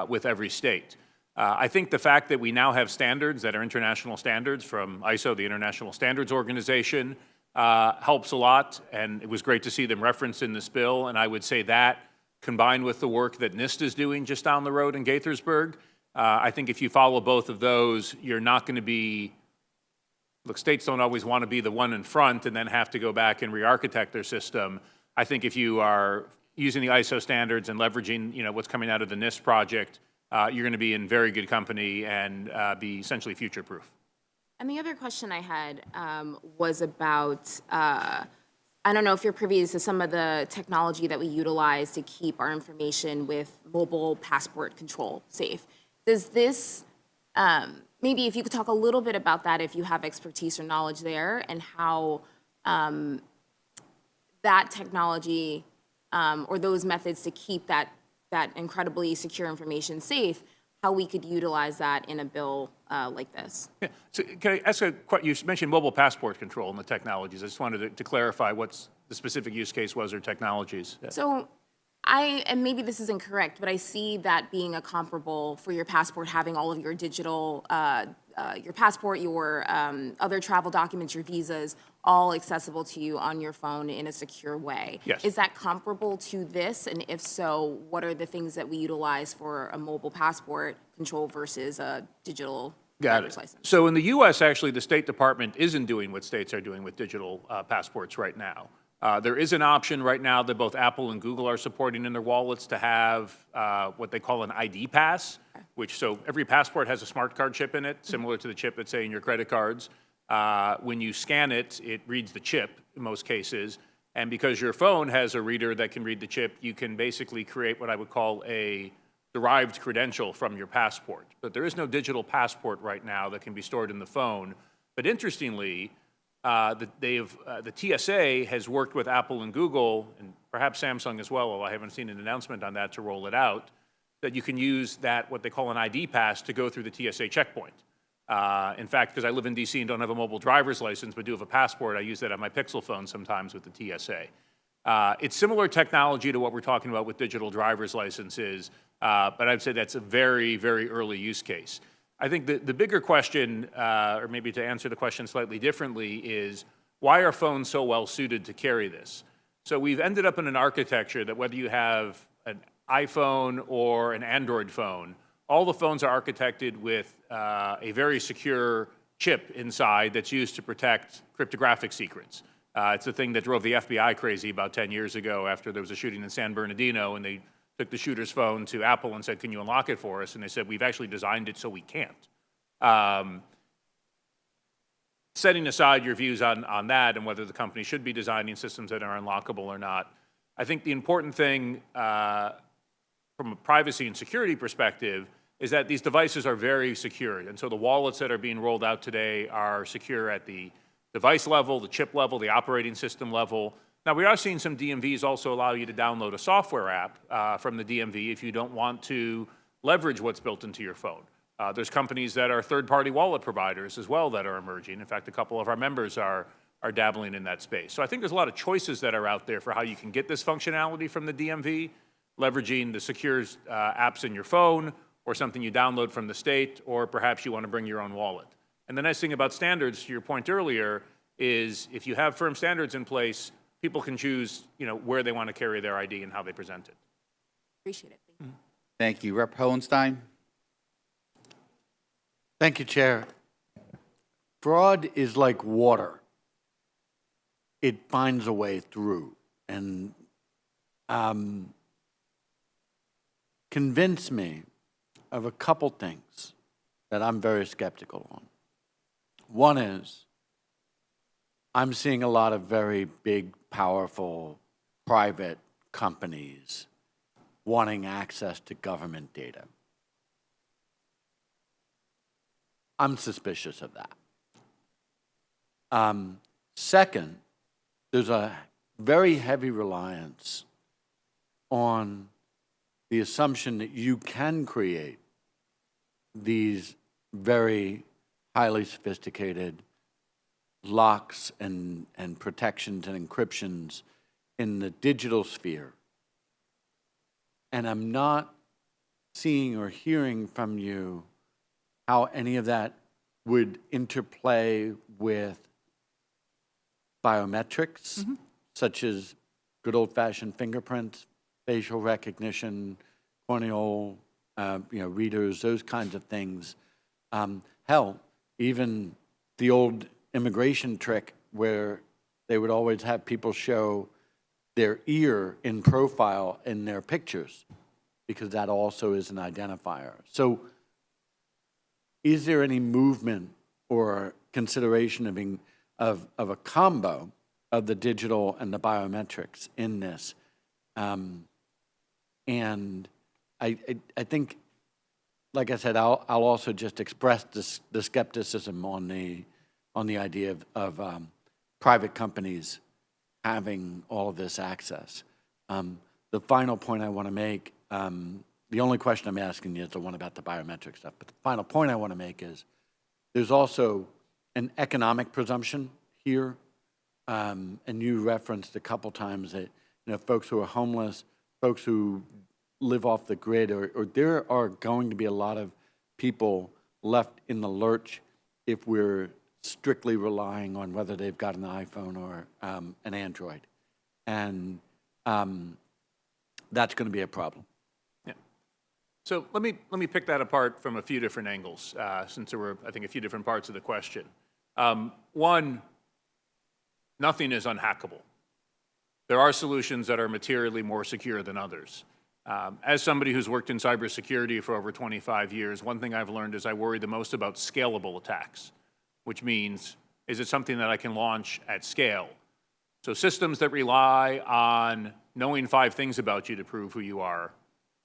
with every state. I think the fact that we now have standards that are international standards from ISO, the International Standards Organization, helps a lot, and it was great to see them referenced in this bill. And I would say that, combined with the work that NIST is doing just down the road in Gaithersburg, I think if you follow both of those, you're not going to be, look, states don't always want to be the one in front and then have to go back and re-architect their system. I think if you are using the ISO standards and leveraging, you know, what's coming out of the NIST project, you're going to be in very good company and be essentially future-proof. And the other question I had was about, I don't know if you're privy to some of the technology that we utilize to keep our information with mobile passport control safe. Does this, maybe if you could talk a little bit about that, if you have expertise or knowledge there, and how that technology or those methods to keep that incredibly secure information safe, how we could utilize that in a bill like this. Yeah. So can I ask you mentioned mobile passport control and the technologies. I just wanted to clarify what the specific use case was or technologies. Yeah. So and maybe this is incorrect, but I see that being a comparable for your passport, having all of your digital, your passport, your other travel documents, your visas, all accessible to you on your phone in a secure way. Yes. Is that comparable to this? And if so, what are the things that we utilize for a mobile passport control versus a digital driver's license? So in the U.S., actually, the State Department isn't doing what states are doing with digital passports right now. There is an option right now that both Apple and Google are supporting in their wallets to have what they call an ID pass, which, so every passport has a smart card chip in it, similar to the chip that's, say, in your credit cards. When you scan it, it reads the chip in most cases. And because your phone has a reader that can read the chip, you can basically create what I would call a derived credential from your passport. But there is no digital passport right now that can be stored in the phone. But interestingly, the TSA has worked with Apple and Google, and perhaps Samsung as well, although I haven't seen an announcement on that, to roll it out, that you can use that, what they call an ID pass, to go through the TSA checkpoint. In fact, because I live in DC and don't have a mobile driver's license, but do have a passport, I use that on my Pixel phone sometimes with the TSA. It's similar technology to what we're talking about with digital driver's licenses, but I'd say that's a very, very early use case. I think the bigger question, or maybe to answer the question slightly differently, is why are phones so well suited to carry this? So we've ended up in an architecture that whether you have an iPhone or an Android phone, all the phones are architected with a very secure chip inside that's used to protect cryptographic secrets. It's the thing that drove the FBI crazy about 10 years ago after there was a shooting in San Bernardino, and they took the shooter's phone to Apple and said, "Can you unlock it for us?" And they said, "We've actually designed it so we can't." Setting aside your views on that and whether the company should be designing systems that are unlockable or not, I think the important thing from a privacy and security perspective is that these devices are very secure. And so the wallets that are being rolled out today are secure at the device level, the chip level, the operating system level. Now, we are seeing some DMVs also allow you to download a software app from the DMV if you don't want to leverage what's built into your phone. There's companies that are third-party wallet providers as well that are emerging. In fact, a couple of our members are dabbling in that space. So I think there's a lot of choices that are out there for how you can get this functionality from the DMV, leveraging the secure apps in your phone or something you download from the state, or perhaps you want to bring your own wallet. And the nice thing about standards, to your point earlier, is if you have firm standards in place, people can choose, where they want to carry their ID and how they present it. Appreciate it. Thank you. Thank you. Rep. Hohenstein? Thank you, Chair. Fraud is like water. It finds a way through. And convince me of a couple things that I'm very skeptical on. One is, I'm seeing a lot of very big, powerful, private companies wanting access to government data. I'm suspicious of that. Second, there's a very heavy reliance on the assumption that you can create these very highly sophisticated locks and protections and encryptions in the digital sphere. And I'm not seeing or hearing from you how any of that would interplay with biometrics, such as good old-fashioned fingerprints, facial recognition, corneal, readers, those kinds of things. Hell, even the old immigration trick where they would always have people show their ear in profile in their pictures, because that also is an identifier. So is there any movement or consideration of a combo of the digital and the biometrics in this? And I think, like I said, I'll also just express the skepticism on the idea of private companies having all of this access. The final point I want to make, the only question I'm asking you is the one about the biometric stuff, but the final point I want to make is there's also an economic presumption here, and you referenced a couple times that folks who are homeless, folks who live off the grid, or there are going to be a lot of people left in the lurch if we're strictly relying on whether they've got an iPhone or an Android. And that's going to be a problem. Yeah. So let me pick that apart from a few different angles, since there were, I think, a few different parts of the question. One, nothing is unhackable. There are solutions that are materially more secure than others. As somebody who's worked in cybersecurity for over 25 years, one thing I've learned is I worry the most about scalable attacks, which means, is it something that I can launch at scale? So systems that rely on knowing 5 things about you to prove who you are,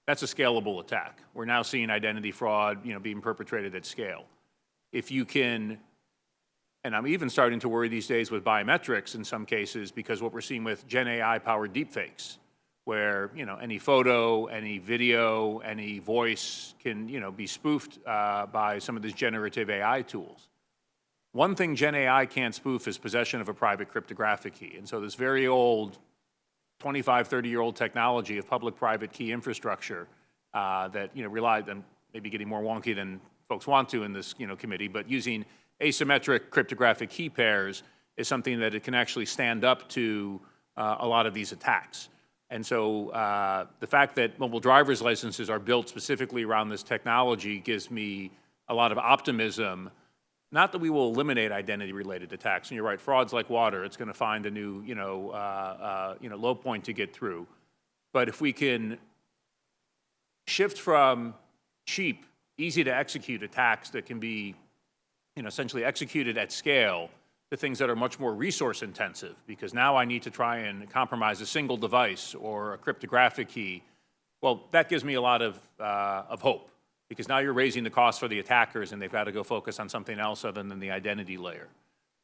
that's a scalable attack. We're now seeing identity fraud, being perpetrated at scale. If you can, and I'm even starting to worry these days with biometrics in some cases, because what we're seeing with Gen AI-powered deepfakes, where any photo, any video, any voice can be spoofed by some of these generative AI tools. One thing Gen AI can't spoof is possession of a private cryptographic key. And so this very old 25, 30-year-old technology of public-private key infrastructure that relied on maybe getting more wonky than folks want to in this committee, but using asymmetric cryptographic key pairs is something that it can actually stand up to a lot of these attacks. And so the fact that mobile driver's licenses are built specifically around this technology gives me a lot of optimism. Not that we will eliminate identity-related attacks. And you're right, fraud's like water. It's going to find a new, low point to get through. But if we can shift from cheap, easy to execute attacks that can be, essentially executed at scale to things that are much more resource intensive, because now I need to try and compromise a single device or a cryptographic key. Well, that gives me a lot of hope, because now you're raising the cost for the attackers and they've got to go focus on something else other than the identity layer.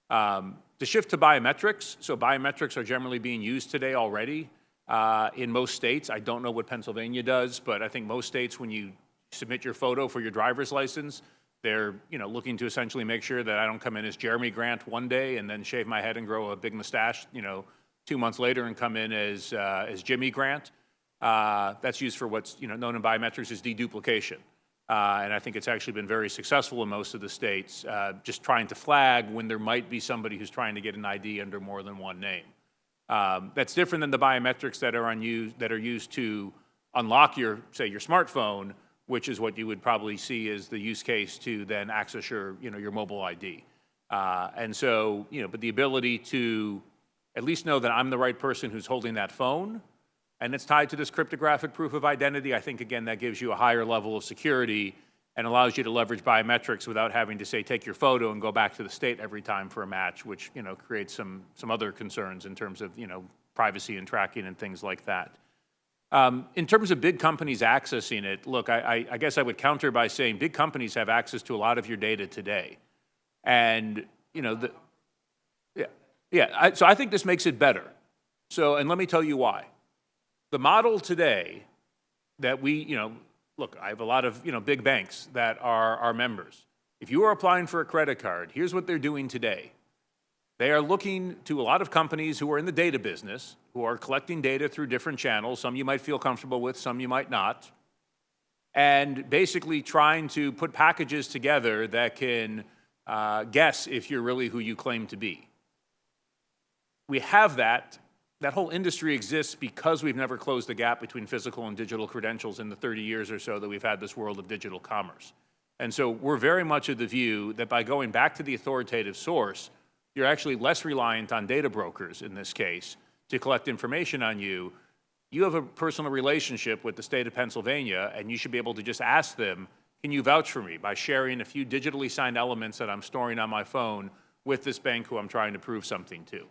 The shift to biometrics, so biometrics are generally being used today already in most states. I don't know what Pennsylvania does, but I think most states, when you submit your photo for your driver's license, they're looking to essentially make sure that I don't come in as Jeremy Grant one day and then shave my head and grow a big mustache 2 months later and come in as Jimmy Grant. That's used for what's known in biometrics as deduplication. And I think it's actually been very successful in most of the states, just trying to flag when there might be somebody who's trying to get an ID under more than one name. That's different than the biometrics that are used to unlock your smartphone, which is what you would probably see as the use case to then access your mobile ID. And so, but the ability to at least know that I'm the right person who's holding that phone, and it's tied to this cryptographic proof of identity, I think, again, that gives you a higher level of security and allows you to leverage biometrics without having to, say, take your photo and go back to the state every time for a match, which, creates some other concerns in terms of, privacy and tracking and things like that. In terms of big companies accessing it, look, I guess I would counter by saying big companies have access to a lot of your data today. And, so I think this makes it better. So, and let me tell you why. The model today that we, look, I have a lot of, big banks that are our members. If you are applying for a credit card, here's what they're doing today. They are looking to a lot of companies who are in the data business, who are collecting data through different channels. Some you might feel comfortable with, some you might not. And basically trying to put packages together that can guess if you're really who you claim to be. We have that. That whole industry exists because we've never closed the gap between physical and digital credentials in the 30 years or so that we've had this world of digital commerce. And so we're very much of the view that by going back to the authoritative source, you're actually less reliant on data brokers in this case to collect information on you. You have a personal relationship with the state of Pennsylvania, and you should be able to just ask them, can you vouch for me by sharing a few digitally signed elements that I'm storing on my phone with this bank who I'm trying to prove something to?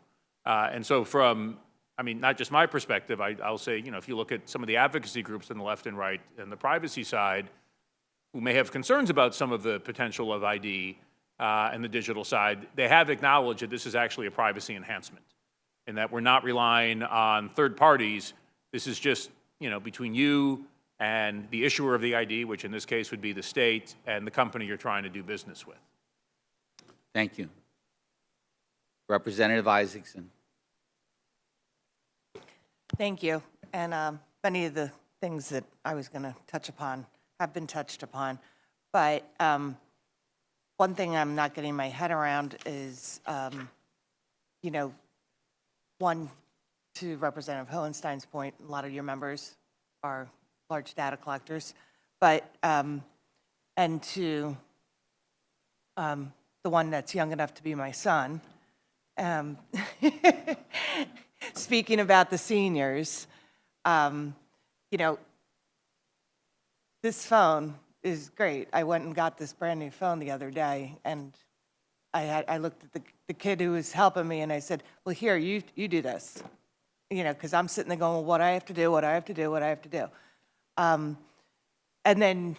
And so from, not just my perspective, I'll say, if you look at some of the advocacy groups on the left and right and the privacy side, who may have concerns about some of the potential of ID and the digital side, they have acknowledged that this is actually a privacy enhancement and that we're not relying on third parties. This is just, between you and the issuer of the ID, which in this case would be the state, and the company you're trying to do business with. Thank you. Representative Isaacson. Thank you. And many of the things that I was going to touch upon have been touched upon. But one thing I'm not getting my head around is, one, to Representative Hohenstein's point, a lot of your members are large data collectors. But, and to the one that's young enough to be my son, speaking about the seniors, this phone is great. I went and got this brand new phone the other day, and I looked at the kid who was helping me, and I said, well, here, you do this, because I'm sitting there going, well, what I have to do, what I have to do, what I have to do. And then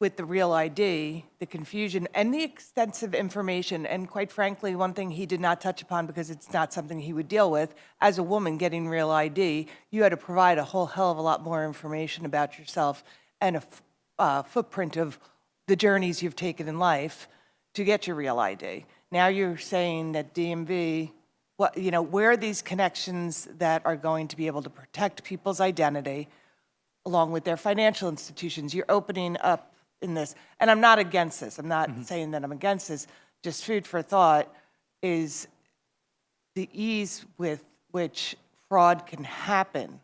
with the Real ID, the confusion and the extensive information, and quite frankly, one thing he did not touch upon because it's not something he would deal with, as a woman getting Real ID, you had to provide a whole hell of a lot more information about yourself and a footprint of the journeys you've taken in life to get your Real ID. Now you're saying that DMV, where are these connections that are going to be able to protect people's identity along with their financial institutions? You're opening up in this, and I'm not against this. I'm not saying that I'm against this. Just food for thought is the ease with which fraud can happen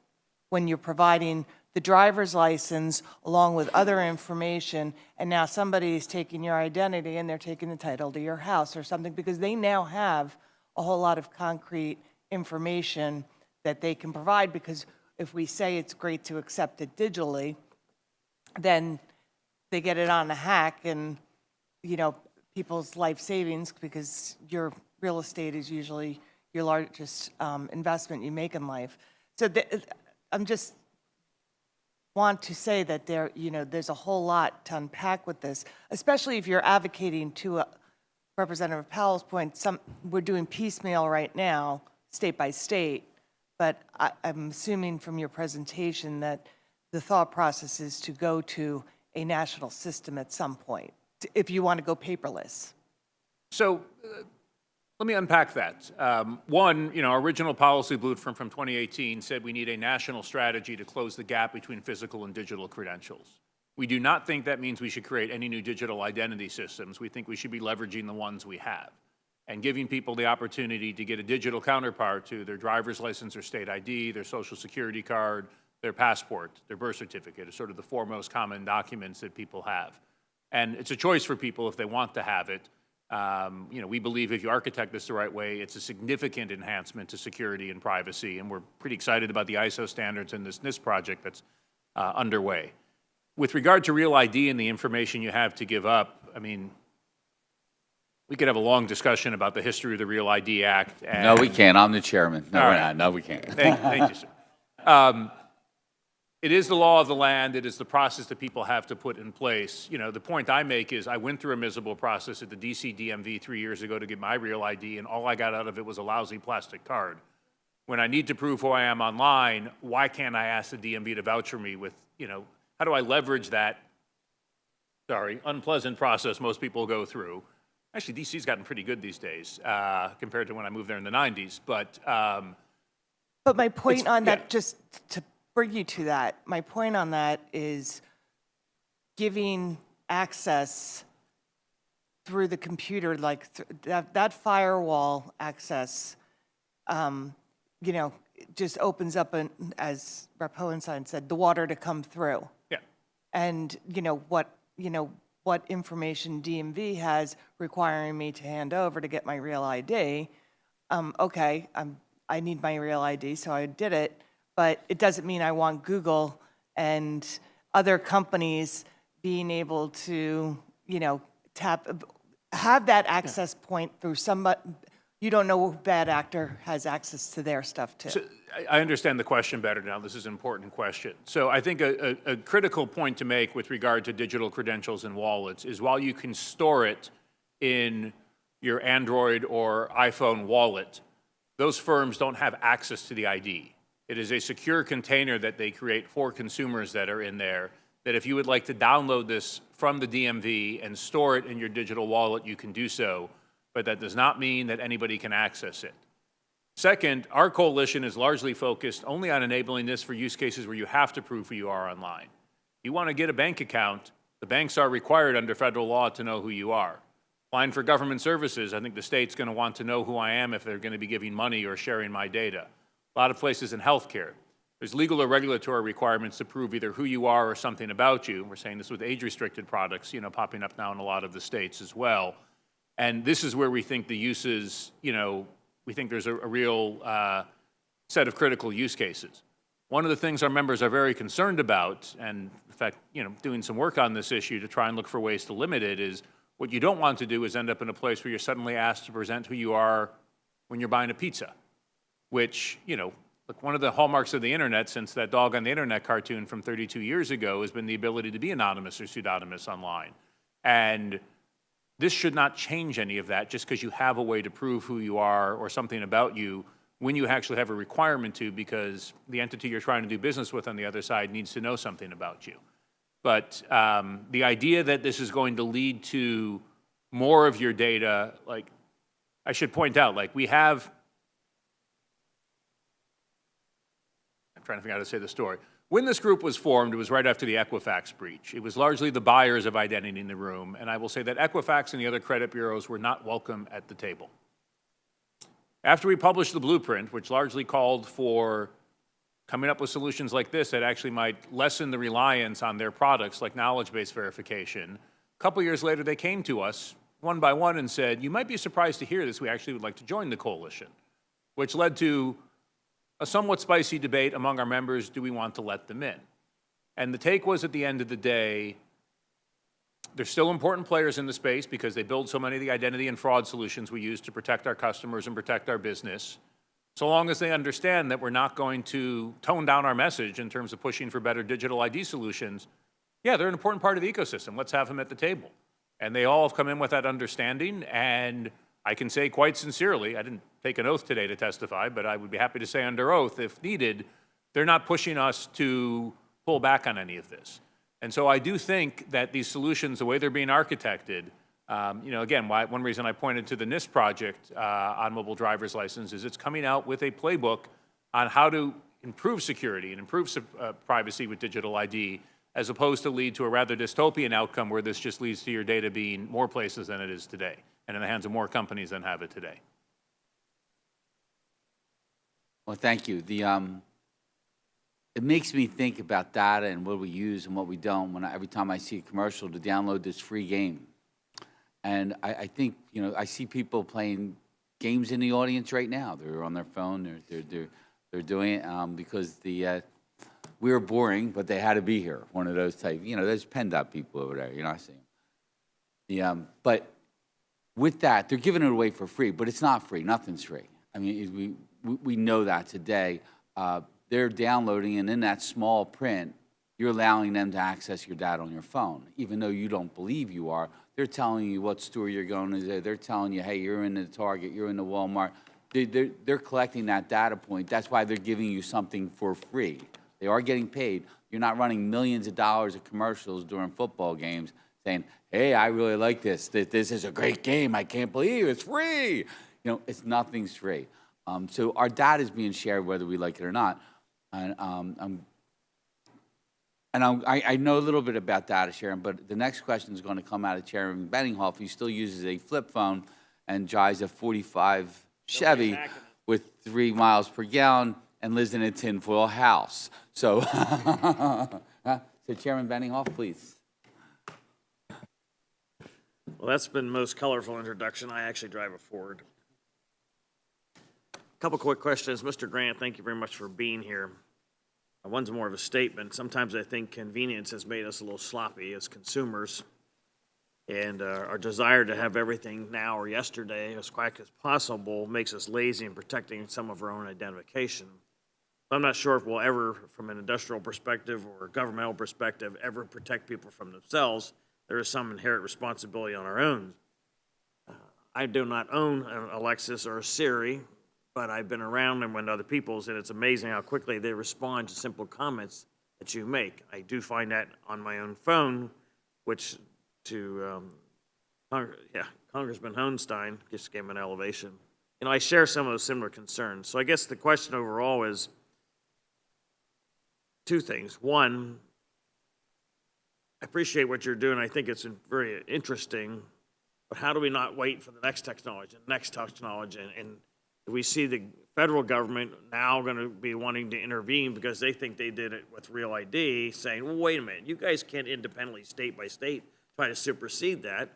when you're providing the driver's license along with other information, and now somebody is taking your identity and they're taking the title to your house or something, because they now have a whole lot of concrete information that they can provide, because if we say it's great to accept it digitally, then they get it on a hack and, you know, people's life savings, because your real estate is usually your largest investment you make in life. So I'm just want to say that there, you know, there's a whole lot to unpack with this, especially if you're advocating to Representative Powell's point, we're doing piecemeal right now, state by state, but I'm assuming from your presentation that the thought process is to go to a national system at some point, if you want to go paperless. So let me unpack that. One, you know, our original policy blueprint from 2018 said we need a national strategy to close the gap between physical and digital credentials. We do not think that means we should create any new digital identity systems. We think we should be leveraging the ones we have and giving people the opportunity to get a digital counterpart to their driver's license or state ID, their social security card, their passport, their birth certificate are sort of the four most common documents that people have. And it's a choice for people if they want to have it. You know, we believe if you architect this the right way, it's a significant enhancement to security and privacy, and we're pretty excited about the ISO standards and this NIST project that's underway. With regard to Real ID and the information you have to give up, I mean, we could have a long discussion about the history of the Real ID Act. And No, we can't. I'm the chairman. No, All we're right. not. No, we can't. Thank you, sir. It is the law of the land. It is the process that people have to put in place. You know, the point I make is I went through a miserable process at the DC DMV 3 years ago to get my Real ID, and all I got out of it was a lousy plastic card. When I need to prove who I am online, why can't I ask the DMV to vouch for me with, you know, how do I leverage that, unpleasant process most people go through? Actually, DC's gotten pretty good these days compared to when I moved there in the 90s, but my point on that, yeah. just to bring you to that, my point on that is giving access through the computer, like that firewall access, you know, just opens up, as Rep. Hohenstein said, the water to come through. yeah. And you know what information DMV has requiring me to hand over to get my Real ID. Okay, I need my Real ID, so I did it. But it doesn't mean I want Google and other companies being able to, you know, have that access point through somebody. You don't know who bad actor has access to their stuff too. So I understand the question better now. This is an important question. So I think a critical point to make with regard to digital credentials and wallets is while you can store it in your Android or iPhone wallet, those firms don't have access to the ID. It is a secure container that they create for consumers that are in there, that if you would like to download this from the DMV and store it in your digital wallet, you can do so, but that does not mean that anybody can access it. Second, our coalition is largely focused only on enabling this for use cases where you have to prove who you are online. If you want to get a bank account, the banks are required under federal law to know who you are. Applying for government services, I think the state's going to want to know who I am if they're going to be giving money or sharing my data. A lot of places in healthcare, there's legal or regulatory requirements to prove either who you are or something about you. We're saying this with age-restricted products, you know, popping up now in a lot of the states as well. And this is where we think the uses, you know, we think there's a real set of critical use cases. One of the things our members are very concerned about, and in fact, you know, doing some work on this issue to try and look for ways to limit it, is what you don't want to do is end up in a place where you're suddenly asked to present who you are when you're buying a pizza, which, you know, look, one of the hallmarks of the internet since that Dog on the Internet cartoon from 32 years ago has been the ability to be anonymous or pseudonymous online. And this should not change any of that just because you have a way to prove who you are or something about you when you actually have a requirement to, because the entity you're trying to do business with on the other side needs to know something about you. But the idea that this is going to lead to more of your data, like, I should point out, like, we have, I'm trying to figure out how to say the story. When this group was formed, it was right after the Equifax breach. It was largely the buyers of identity in the room, and I will say that Equifax and the other credit bureaus were not welcome at the table. After we published the blueprint, which largely called for coming up with solutions like this that actually might lessen the reliance on their products, like knowledge-based verification, a couple years later, they came to us one by one and said, you might be surprised to hear this, we actually would like to join the coalition, which led to a somewhat spicy debate among our members, do we want to let them in? And the take was, at the end of the day, they're still important players in the space because they build so many of the identity and fraud solutions we use to protect our customers and protect our business. So long as they understand that we're not going to tone down our message in terms of pushing for better digital ID solutions, yeah, they're an important part of the ecosystem. Let's have them at the table. And they all have come in with that understanding, and I can say quite sincerely, I didn't take an oath today to testify, but I would be happy to say under oath, if needed, they're not pushing us to pull back on any of this. And so I do think that these solutions, the way they're being architected, again, one reason I pointed to the NIST project on mobile driver's license is it's coming out with a playbook on how to improve security and improve privacy with digital ID, as opposed to lead to a rather dystopian outcome where this just leads to your data being more places than it is today, and in the hands of more companies than have it today. Well, thank you. It makes me think about data and what we use and what we don't every time I see a commercial to download this free game. And I think, I see people playing games in the audience right now. They're on their phone, they're doing it because we were boring, but they had to be here. One of those type, there's PennDOT people over there, I see them. But with that, they're giving it away for free, but it's not free. Nothing's free. I mean, we know that today. They're downloading, and in that small print, you're allowing them to access your data on your phone. Even though you don't believe you are, they're telling you what store you're going to. They're telling you, hey, you're in the Target, you're in the Walmart. They're collecting that data point. That's why they're giving you something for free. They are getting paid. You're not running millions of dollars of commercials during football games saying, hey, I really like this. This is a great game. I can't believe it's free. It's nothing's free. So our data is being shared whether we like it or not. And I know a little bit about data sharing, but the next question is going to come out of Chairman Benninghoff, who still uses a flip phone and drives a 45 Chevy with 3 miles per gallon and lives in a tinfoil house. So, so Chairman Benninghoff, please. Well, that's been the most colorful introduction. I actually drive a Ford. A couple quick questions. Mr. Grant, thank you very much for being here. One's more of a statement. Sometimes I think convenience has made us a little sloppy as consumers, and our desire to have everything now or yesterday as quick as possible makes us lazy in protecting some of our own identification. I'm not sure if we'll ever, from an industrial perspective or a governmental perspective, ever protect people from themselves. There is some inherent responsibility on our own. I do not own an Alexis or a Siri, but I've been around them when other people's, and it's amazing how quickly they respond to simple comments that you make. I do find that on my own phone, which to Congressman Hohenstein just gave him an elevation. I share some of those similar concerns. So I guess the question overall is two things. One, I appreciate what you're doing. I think it's very interesting, but how do we not wait for the next technology, and we see the federal government now going to be wanting to intervene because they think they did it with Real ID, saying, well, wait a minute, you guys can't independently, state by state, try to supersede that,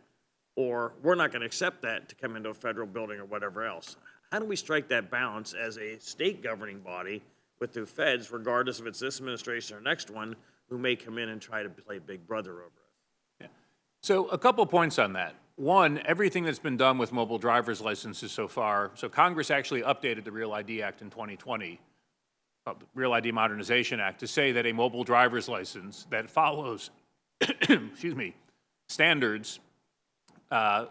or we're not going to accept that to come into a federal building or whatever else. How do we strike that balance as a state governing body with the feds, regardless if it's this administration or next one, who may come in and try to play big brother over us? Yeah. So a couple points on that. One, everything that's been done with mobile driver's licenses so far, so Congress actually updated the Real ID Act in 2020, the Real ID Modernization Act, to say that a mobile driver's license that follows, excuse me, standards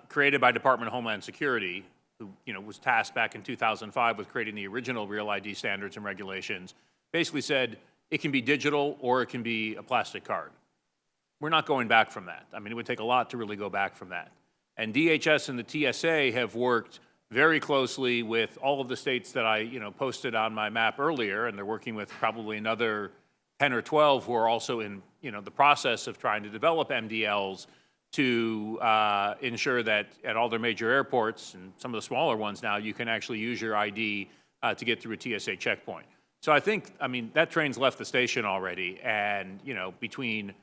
created by Department of Homeland Security, who was tasked back in 2005 with creating the original Real ID standards and regulations, basically said it can be digital or it can be a plastic card. We're not going back from that. I mean, it would take a lot to really go back from that. And DHS and the TSA have worked very closely with all of the states that I posted on my map earlier, and they're working with probably another 10 or 12 who are also in the process of trying to develop MDLs to ensure that at all their major airports and some of the smaller ones now, you can actually use your ID to get through a TSA checkpoint. So I mean, that train's left the station already, and, between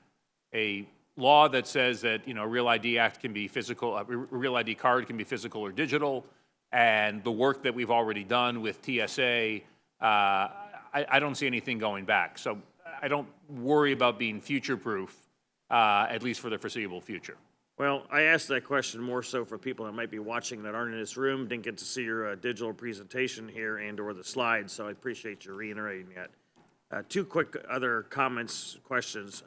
a law that says that, a Real ID Act can be physical, a Real ID card can be physical or digital, and the work that we've already done with TSA, I don't see anything going back. So I don't worry about being future-proof, at least for the foreseeable future. Well, I asked that question more so for people that might be watching that aren't in this room, didn't get to see your digital presentation here and/or the slides, so I appreciate you reiterating that. Two quick other comments, questions.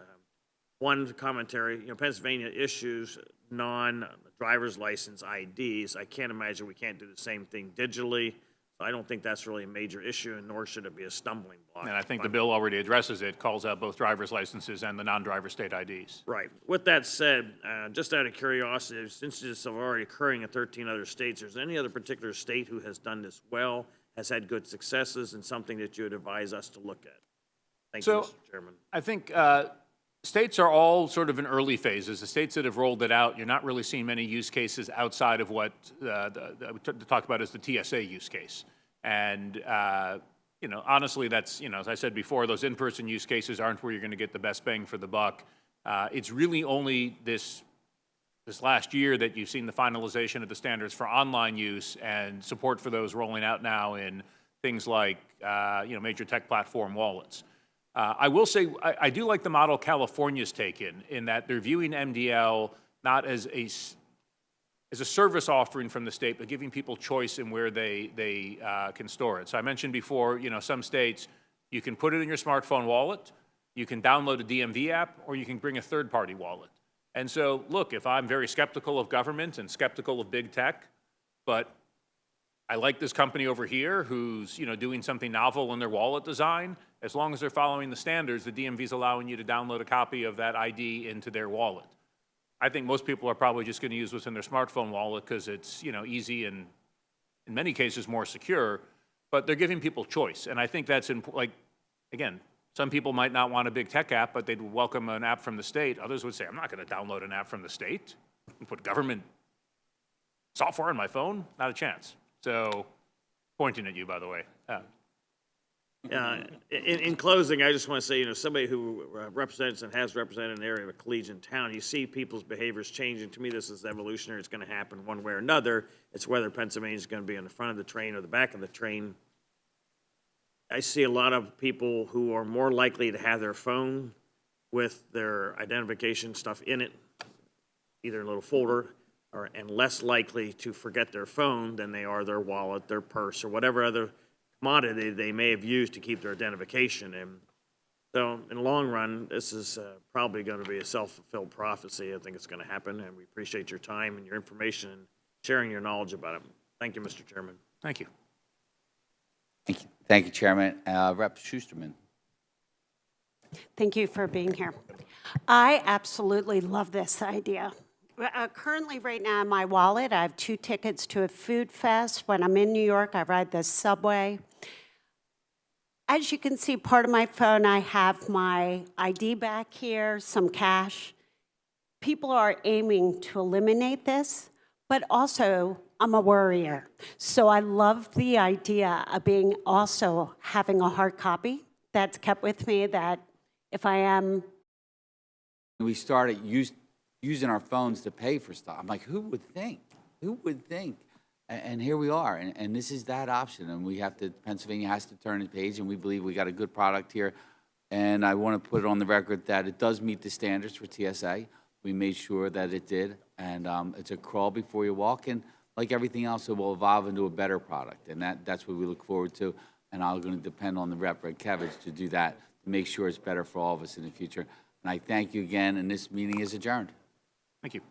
One commentary, Pennsylvania issues non-driver's license IDs. I can't imagine we can't do the same thing digitally. I don't think that's really a major issue, and nor should it be a stumbling block. And I think the bill already addresses it, calls out both driver's licenses and the non-driver state IDs. Right. With that said, just out of curiosity, since this is already occurring in 13 other states, is there any other particular state who has done this well, has had good successes, and something that you would advise us to look at? Thank you, Mr. Chairman. I think states are all sort of in early phases. The states that have rolled it out, you're not really seeing many use cases outside of what we talk about as the TSA use case. And, honestly, that's, as I said before, those in-person use cases aren't where you're going to get the best bang for the buck. It's really only this last year that you've seen the finalization of the standards for online use and support for those rolling out now in things like, major tech platform wallets. I will say I do like the model California's taken in that they're viewing MDL not as a service offering from the state, but giving people choice in where they can store it. So I mentioned before, some states, you can put it in your smartphone wallet, you can download a DMV app, or you can bring a third-party wallet. And so, look, if I'm very skeptical of government and skeptical of big tech, but I like this company over here who's, doing something novel in their wallet design, as long as they're following the standards, the DMV's allowing you to download a copy of that ID into their wallet. I think most people are probably just going to use what's in their smartphone wallet because it's, easy and in many cases more secure, but they're giving people choice. And I think that's, again, some people might not want a big tech app, but they'd welcome an app from the state. Others would say, I'm not going to download an app from the state and put government software on my phone. Not a chance. So, pointing at you, by the way. In closing, I just want to say, somebody who represents and has represented an area of a collegiate town, you see people's behaviors changing. To me, this is evolutionary. It's going to happen one way or another. It's whether Pennsylvania is going to be on the front of the train or the back of the train. I see a lot of people who are more likely to have their phone with their identification stuff in it, either in a little folder, and less likely to forget their phone than they are their wallet, their purse, or whatever other commodity they may have used to keep their identification. And so in the long run, this is probably going to be a self-fulfilled prophecy. I think it's going to happen, and we appreciate your time and your information and sharing your knowledge about it. Thank you, Mr. Chairman. Thank you. Thank you, Chairman. Rep. Schusterman. Thank you for being here. I absolutely love this idea. Currently, right now in my wallet, I have 2 tickets to a food fest. When I'm in New York, I ride the subway. As you can see, part of my phone, I have my ID back here, some cash. People are aiming to eliminate this, but also I'm a worrier. So I love the idea of also having a hard copy that's kept with me, that if I am... We started using our phones to pay for stuff. I'm like, who would think? Who would think? And here we are, and this is that option, and Pennsylvania has to turn the page, and we believe we got a good product here. And I want to put it on the record that it does meet the standards for TSA. We made sure that it did, and it's a crawl before you walk, and like everything else, it will evolve into a better product, and that's what we look forward to, and I'm going to depend on the Rep. Redkevich to do that, to make sure it's better for all of us in the future. And I thank you again, and this meeting is adjourned. Thank you.